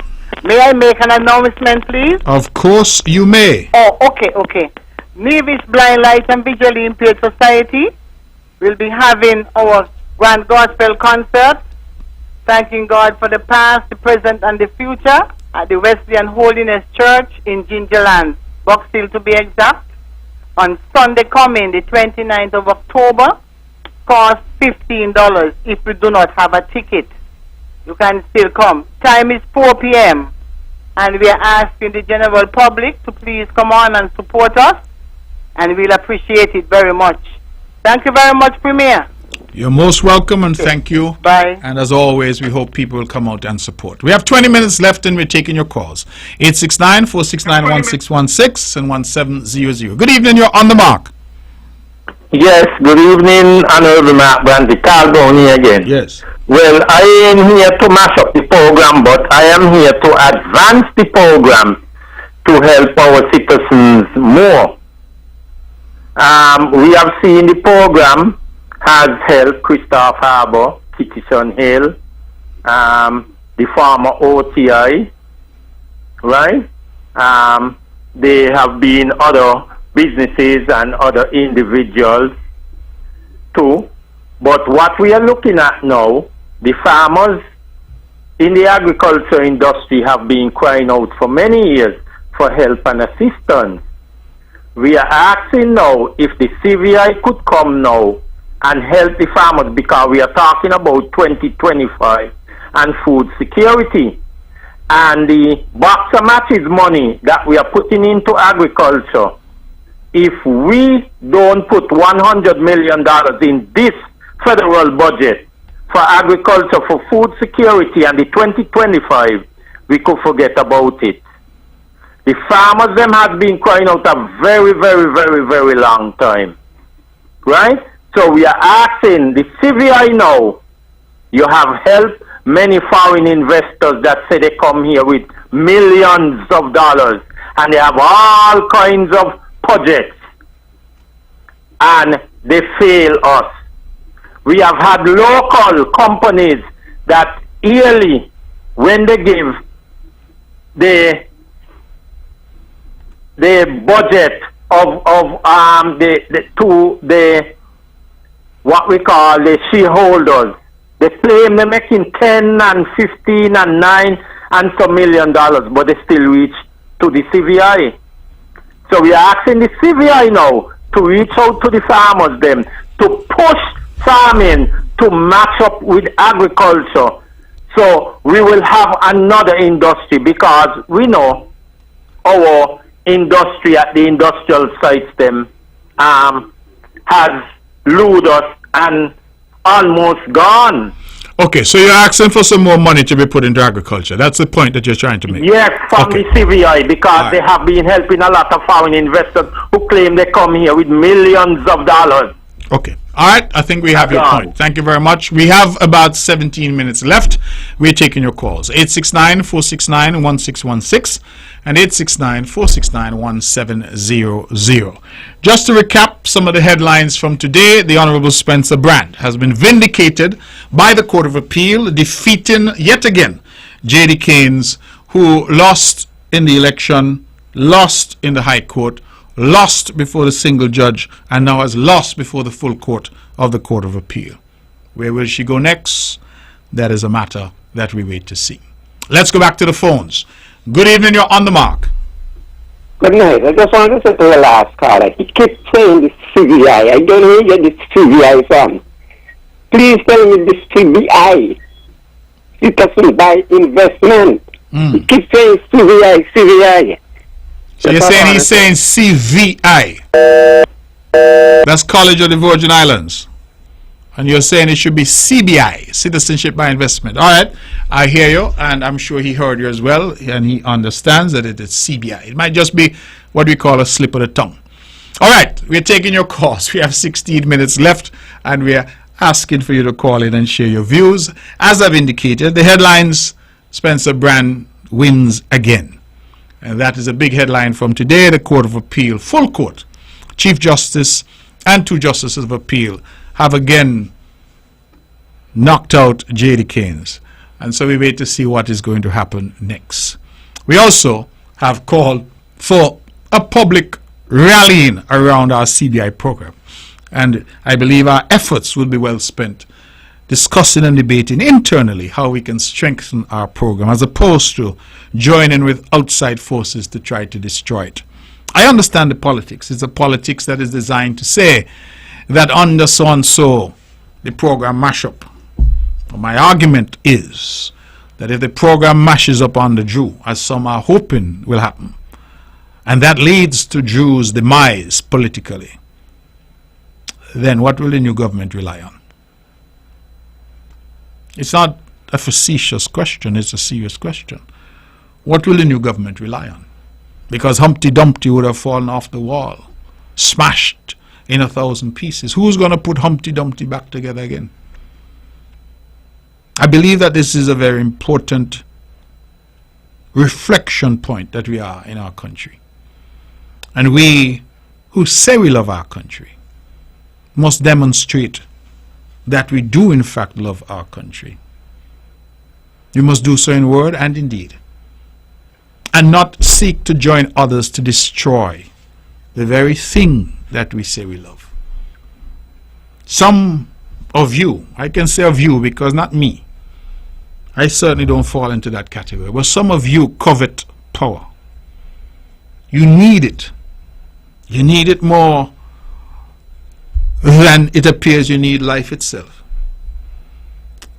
May I make an announcement, please?
Of course you may.
Oh, okay. Nevis Blind Light and Visually Impaired Society will be having our Grand Gospel concert, thanking God for the past, the present, and the future at the Wesleyan Holiness Church in Gingerland, Box Hill to be exact, on Sunday coming, the 29th of October. Cost $15 if you do not have a ticket. You can still come. Time is 4 p.m. and we are asking the general public to please come on and support us, and we'll appreciate it very much. Thank you very much, Premier.
You're most welcome, and thank you.
Bye.
And as always, we hope people will come out and support. We have 20 minutes left, and we're taking your calls. 869-469-1616 and 1700. Good evening, you're on the mark.
Yes, good evening, Honorable Mark Brantley. Carl Brown here again.
Yes.
Well, I am here to mash up the program, but I am here to advance the program to help our citizens more. We have seen the program has helped Christoph Harbour, Kittyson Hill, the former OTI, right? There have been other businesses and other individuals too. But what we are looking at now, the farmers in the agriculture industry have been crying out for many years for help and assistance. We are asking now if the CVI could come now and help the farmers, because we are talking about 2025 and food security. and the box of matches money that we are putting into agriculture, if we don't put $100 million in this federal budget for agriculture, for food security and the 2025, we could forget about it. The farmers them have been crying out a very, very, very, very long time. Right? So we are asking the CVI now, you have helped many foreign investors that say they come here with millions of dollars and they have all kinds of projects and they fail us. We have had local companies that yearly, when they give the budget of what we call the shareholders, they claim they're making 10 and 15 and 9 and some $1 million, but they still reach to the CVI. So we are asking the CVI now to reach out to the farmers them, to push farming to match up with agriculture. So we will have another industry, because we know our industry at the industrial sites them has lured us and almost gone.
Okay, so you're asking for some more money to be put into agriculture. That's the point that you're trying to make.
Yes, from the CVI, because they have been helping a lot of foreign investors who claim they come here with millions of dollars.
Okay. All right. I think we have your point. Thank you very much. We have about 17 minutes left. We're taking your calls. 869-469-1616 and 869-469-1700. Just to recap some of the headlines from today, the Honorable Spencer Brand has been vindicated by the Court of Appeal, defeating yet again J.D. Keynes, who lost in the election, lost in the High Court, lost before the single judge, and now has lost before the full court of the Court of Appeal. Where will she go next? That is a matter that we wait to see. Let's go back to the phones. Good evening, you're on the mark.
Good night. I just wanted to say to the last caller, he keeps saying this CBI. I don't know where you get this CBI from. Please tell me this CBI. It doesn't buy investment. He keeps saying CBI, CBI.
So you're saying he's saying CVI. That's College of the Virgin Islands. And you're saying it should be CBI, Citizenship by Investment. All right, I hear you, and I'm sure he heard you as well, and he understands that it is CBI. It might just be what we call a slip of the tongue. All right, we're taking your calls. We have 16 minutes left, and we're asking for you to call in and share your views. As I've indicated, the headlines, Spencer Brand wins again. And that is a big headline from today. The Court of Appeal, full court, Chief Justice and 2 Justices of Appeal have again knocked out J.D. Keynes. And so we wait to see what is going to happen next. We also have called for a public rallying around our CBI program. And I believe our efforts will be well spent discussing and debating internally how we can strengthen our program as opposed to joining with outside forces to try to destroy it. I understand the politics. It's a politics that is designed to say that under so and so the program mash up. But my argument is that if the program mashes up on the Jew, as some are hoping will happen, and that leads to Jews' demise politically, then what will the new government rely on? It's not a facetious question, it's a serious question. What will the new government rely on? Because Humpty Dumpty would have fallen off the wall, smashed in 1,000 pieces. Who's going to put Humpty Dumpty back together again? I believe that this is a very important reflection point that we are in our country. And we who say we love our country must demonstrate that we do in fact love our country. We must do so in word and in deed, and not seek to join others to destroy the very thing that we say we love. Some of you, I can say of you because not me, I certainly don't fall into that category, but some of you covet power. You need it. You need it more than it appears you need life itself.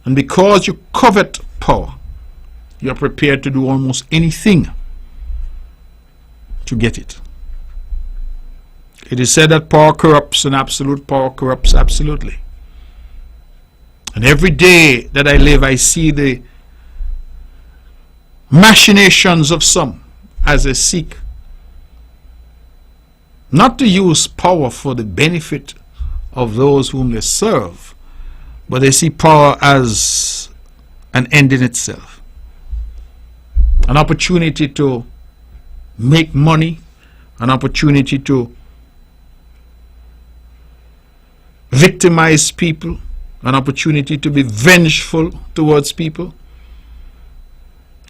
And because you covet power, You're prepared to do almost anything to get it. It is said that power corrupts, and absolute power corrupts absolutely. And every day that I live, I see the machinations of some as they seek not to use power for the benefit of those whom they serve, but they see power as an end in itself. An opportunity to make money, an opportunity to victimize people, an opportunity to be vengeful towards people,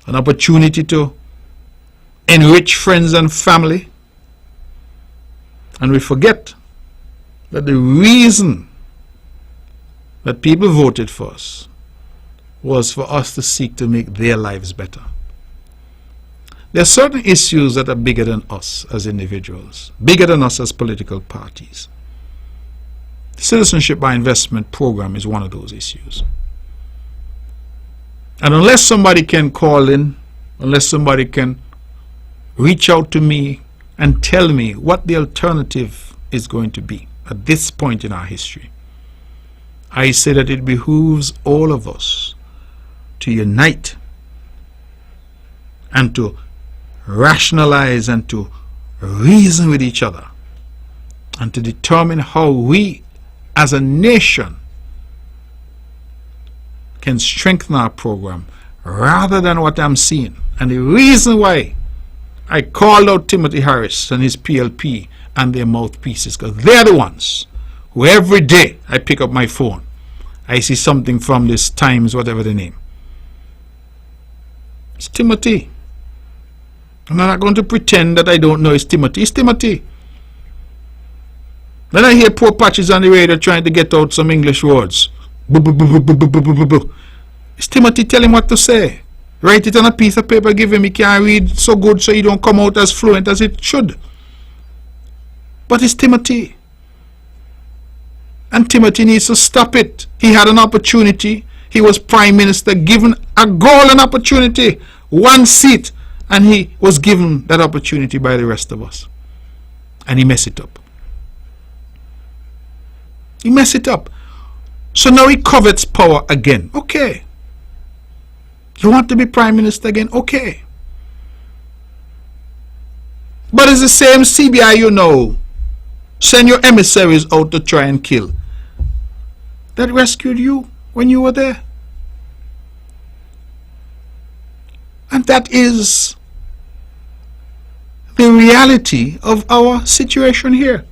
an opportunity to enrich friends and family. And we forget that the reason that people voted for us was for us to seek to make their lives better. There are certain issues that are bigger than us as individuals, bigger than us as political parties. The Citizenship by Investment program is one of those issues. And unless somebody can call in, unless somebody can reach out to me and tell me what the alternative is going to be at this point in our history, I say that it behooves all of us to unite and to rationalize and to reason with each other and to determine how we as a nation can strengthen our program rather than what I'm seeing. And the reason why I called out Timothy Harris and his PLP and their mouthpieces, because they're the ones who every day I pick up my phone, I see something from this Times, whatever the name. It's Timothy. I'm not going to pretend that I don't know it's Timothy. It's Timothy. Then I hear poor Patches on the radio trying to get out some English words. It's Timothy. Tell him what to say. Write it on a piece of paper, give him. He can't read so good, so he don't come out as fluent as it should. But it's Timothy. And Timothy needs to stop it. He had an opportunity. He was Prime Minister, given a golden opportunity, one seat, and he was given that opportunity by the rest of us. And he messed it up. He messed it up. So now he covets power again. Okay. You want to be Prime Minister again? Okay. But it's the same CBI, you know, send your emissaries out to try and kill, that rescued you when you were there. And that is the reality of our situation here.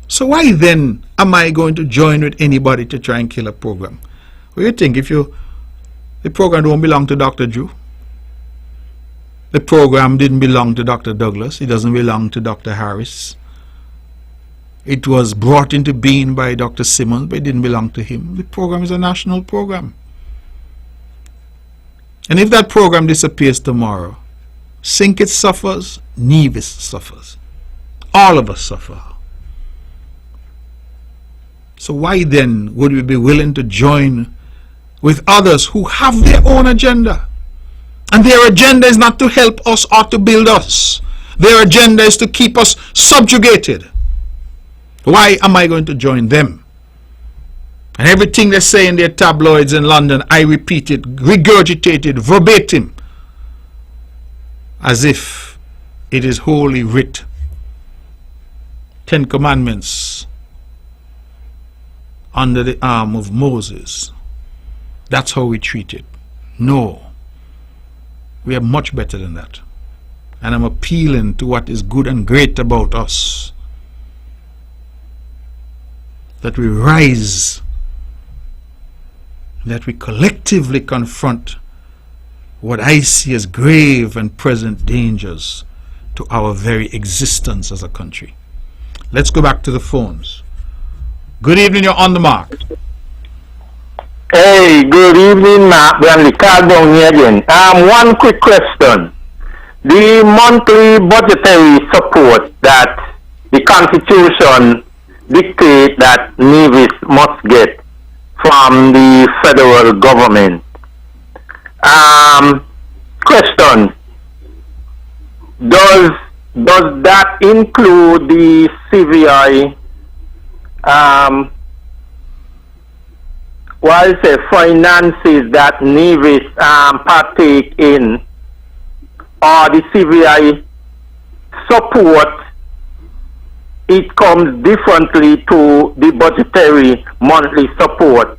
So why then am I going to join with anybody to try and kill a program? What do you think? If the program don't belong to Dr. Drew, the program didn't belong to Dr. Douglas, it doesn't belong to Dr. Harris. It was brought into being by Dr. Simmons, but it didn't belong to him. The program is a national program. And if that program disappears tomorrow, Sinkit suffers, Nevis suffers. All of us suffer. So why then would we be willing to join with others who have their own agenda? And their agenda is not to help us or to build us. Their agenda is to keep us subjugated. Why am I going to join them? And everything they say in their tabloids in London, I repeat it, regurgitate it verbatim, as if it is holy writ. 10 Commandments under the arm of Moses. That's how we treat it. No. We are much better than that. And I'm appealing to what is good and great about us. That we rise, that we collectively confront what I see as grave and present dangers to our very existence as a country. Let's go back to the phones. Good evening, you're on the mark.
Hey, good evening, Mark Brantley. Carl down here again. One quick question. The monthly budgetary support that the Constitution dictates that Nevis must get from the federal government. Question: Does that include the CVI? Well, say finances that Nevis partake in, or the CVI support? It comes differently to the budgetary monthly support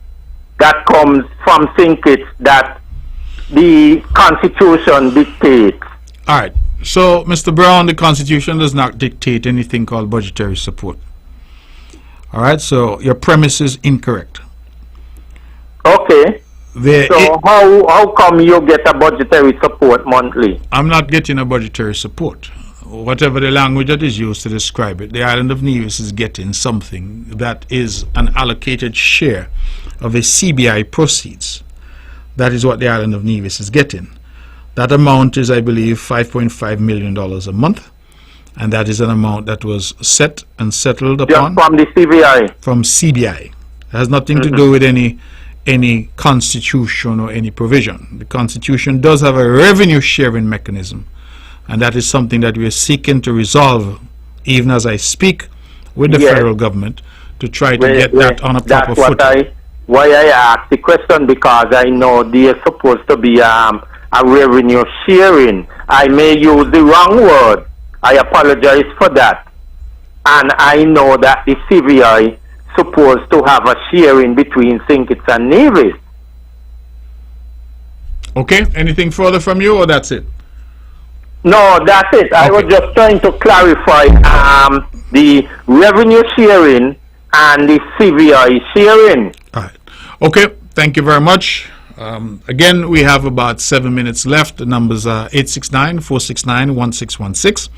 that comes from St. Kitts that the Constitution dictates.
All right. So, Mr. Brown, the Constitution does not dictate anything called budgetary support. All right. So your premise is incorrect.
Okay. So how come you get a budgetary support monthly?
I'm not getting a budgetary support. Whatever the language that is used to describe it, the island of Nevis is getting something that is an allocated share of the CBI proceeds. That is what the island of Nevis is getting. That amount is, I believe, $5.5 million a month, and that is an amount that was set and settled upon
from the CBI.
From CBI. It has nothing to do with any constitution or any provision. The Constitution does have a revenue sharing mechanism, and that is something that we are seeking to resolve, even as I speak, with the federal government to try to get that on a proper footing.
Why I asked the question, because I know there is supposed to be a revenue sharing. I may use the wrong word. I apologize for that. And I know that the CVI supposed to have a sharing between St. Kitts and Nevis.
Okay, anything further from you, or that's it?
No, that's it. Okay. I was just trying to clarify the revenue sharing and the CVI sharing.
All right. Okay, thank you very much. Again, we have about 7 minutes left. The numbers are 869-469-1616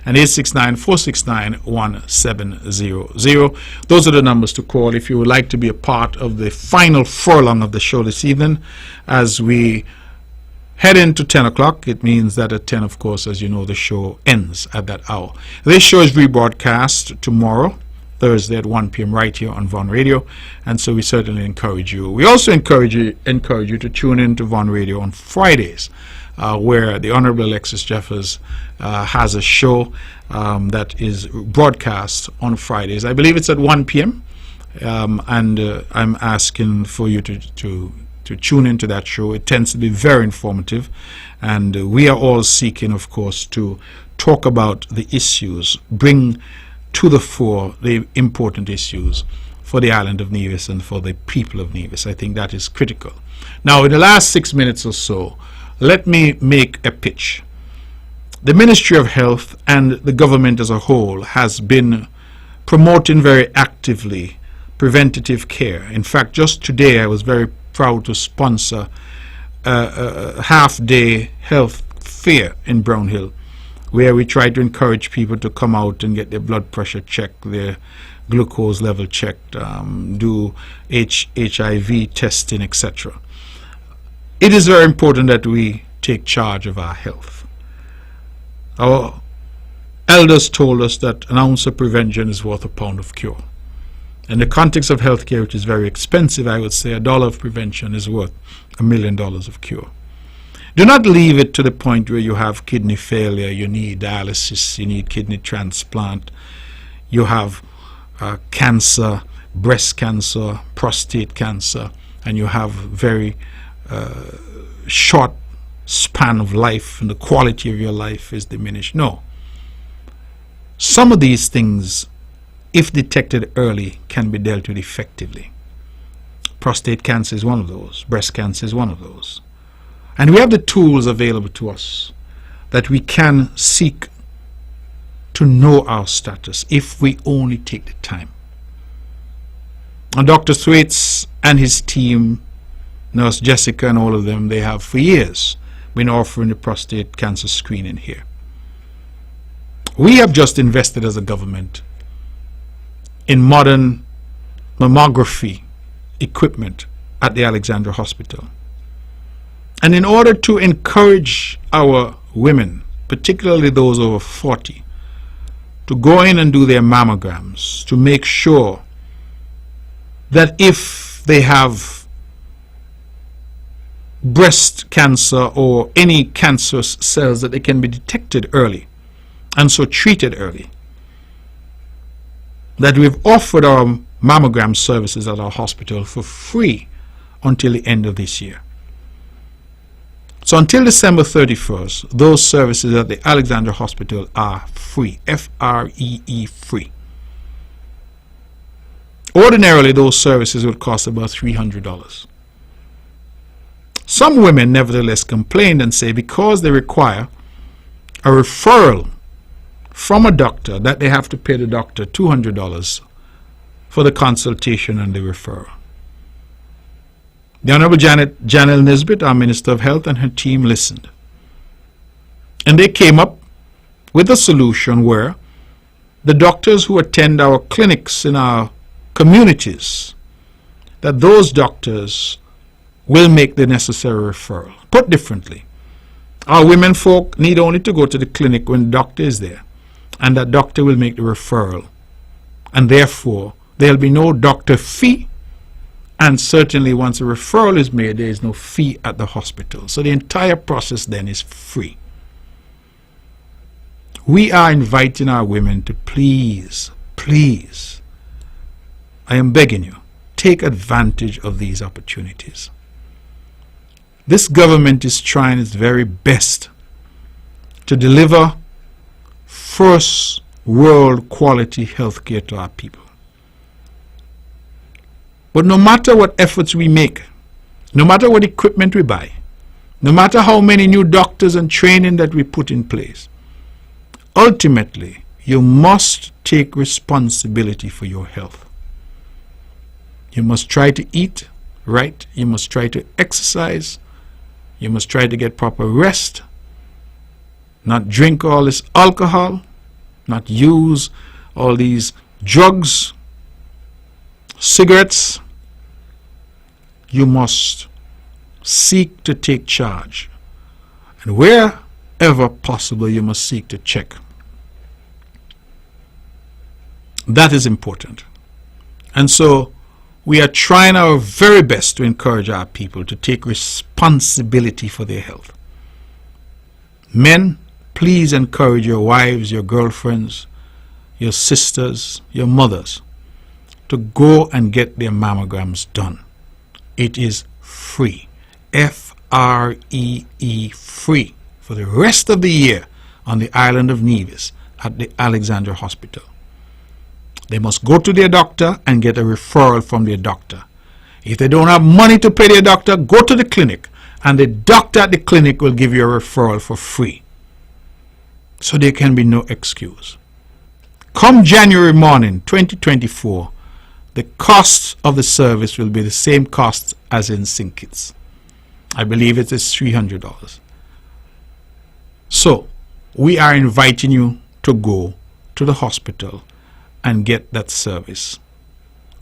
and 869-469-1700. Those are the numbers to call if you would like to be a part of the final furlong of the show this evening. As we head into 10 o'clock, it means that at 10, of course, as you know, the show ends at that hour. This show is rebroadcast tomorrow, Thursday at 1 p.m. right here on Von Radio, and so we certainly encourage you. We also encourage you to tune in to Von Radio on Fridays, where the Honorable Alexis Jeffers has a show that is broadcast on Fridays. I believe it's at 1 p.m. And I'm asking for you to tune into that show. It tends to be very informative, and we are all seeking, of course, to talk about the issues, bring to the fore the important issues for the island of Nevis and for the people of Nevis. I think that is critical. Now, in the last 6 minutes or so, let me make a pitch. The Ministry of Health and the government as a whole has been promoting very actively preventative care. In fact, just today I was very proud to sponsor a half-day health fair in Brownhill, where we try to encourage people to come out and get their blood pressure checked, their glucose level checked, do HIV testing, etc. It is very important that we take charge of our health. Our elders told us that an ounce of prevention is worth a pound of cure. In the context of healthcare, which is very expensive, I would say $1 of prevention is worth $1 million of cure. Do not leave it to the point where you have kidney failure, you need dialysis, you need kidney transplant, you have cancer, breast cancer, prostate cancer, and you have very short span of life and the quality of your life is diminished. No. Some of these things, if detected early, can be dealt with effectively. Prostate cancer is one of those. Breast cancer is one of those. And we have the tools available to us that we can seek to know our status if we only take the time. And Dr. Thwaites and his team, Nurse Jessica and all of them, they have for years been offering the prostate cancer screening here. We have just invested as a government in modern mammography equipment at the Alexandra Hospital. And in order to encourage our women, particularly those over 40, to go in and do their mammograms, to make sure that if they have breast cancer or any cancerous cells, that they can be detected early and so treated early. That we've offered our mammogram services at our hospital for free until the end of this year. So until December 31st, those services at the Alexandra Hospital are free, F-R-E-E, free. Ordinarily, those services would cost about $300. Some women nevertheless complained and say because they require a referral from a doctor, that they have to pay the doctor $200 for the consultation and the referral. The Honorable Janelle Nisbet, our Minister of Health, and her team listened. And they came up with a solution where the doctors who attend our clinics in our communities, that those doctors will make the necessary referral. Put differently, our women folk need only to go to the clinic when the doctor is there, and that doctor will make the referral. And therefore, there will be no doctor fee, and certainly once a referral is made, there is no fee at the hospital. So the entire process then is free. We are inviting our women to please, I am begging you, take advantage of these opportunities. This government is trying its very best to deliver first world quality health care to our people. But no matter what efforts we make, no matter what equipment we buy, no matter how many new doctors and training that we put in place, ultimately, you must take responsibility for your health. You must try to eat right. You must try to exercise. You must try to get proper rest. Not drink all this alcohol. Not use all these drugs, cigarettes. You must seek to take charge. And wherever possible, you must seek to check. That is important. And so we are trying our very best to encourage our people to take responsibility for their health. Men, please encourage your wives, your girlfriends, your sisters, your mothers to go and get their mammograms done. It is free. F-R-E-E, free, for the rest of the year on the island of Nevis at the Alexandra Hospital. They must go to their doctor and get a referral from their doctor. If they don't have money to pay their doctor, go to the clinic, and the doctor at the clinic will give you a referral for free. So there can be no excuse. Come January morning 2024, the cost of the service will be the same cost as in St. Kitts. I believe it is $300. So we are inviting you to go to the hospital and get that service.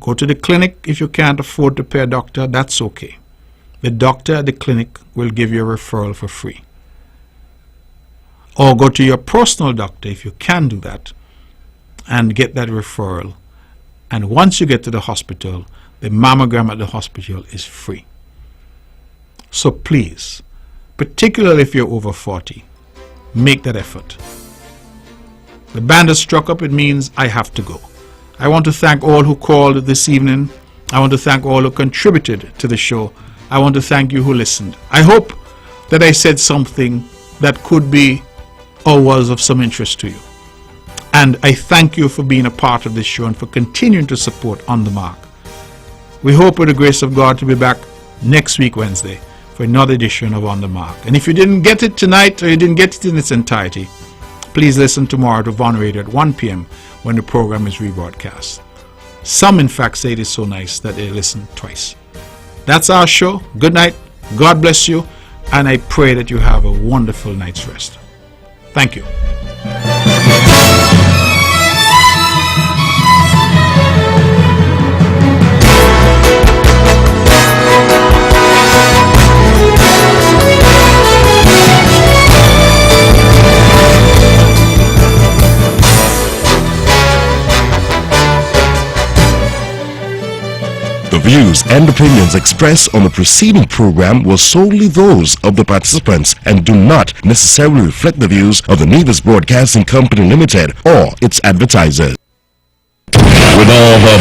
Go to the clinic. If you can't afford to pay a doctor, that's okay. The doctor at the clinic will give you a referral for free. Or go to your personal doctor if you can do that and get that referral. And once you get to the hospital, the mammogram at the hospital is free. So please, particularly if you're over 40, make that effort. The band has struck up. It means I have to go. I want to thank all who called this evening. I want to thank all who contributed to the show. I want to thank you who listened. I hope that I said something that could be or was of some interest to you. And I thank you for being a part of this show and for continuing to support On The Mark. We hope with the grace of God to be back next week Wednesday for another edition of On The Mark. And if you didn't get it tonight or you didn't get it in its entirety, please listen tomorrow to Von Radio at 1 p.m. when the program is rebroadcast. Some, in fact, say it is so nice that they listen twice. That's our show. Good night. God bless you. And I pray that you have a wonderful night's rest. Thank you.
The views and opinions expressed on the preceding program were solely those of the participants and do not necessarily reflect the views of the Nevis Broadcasting Company Limited or its advertisers. With all the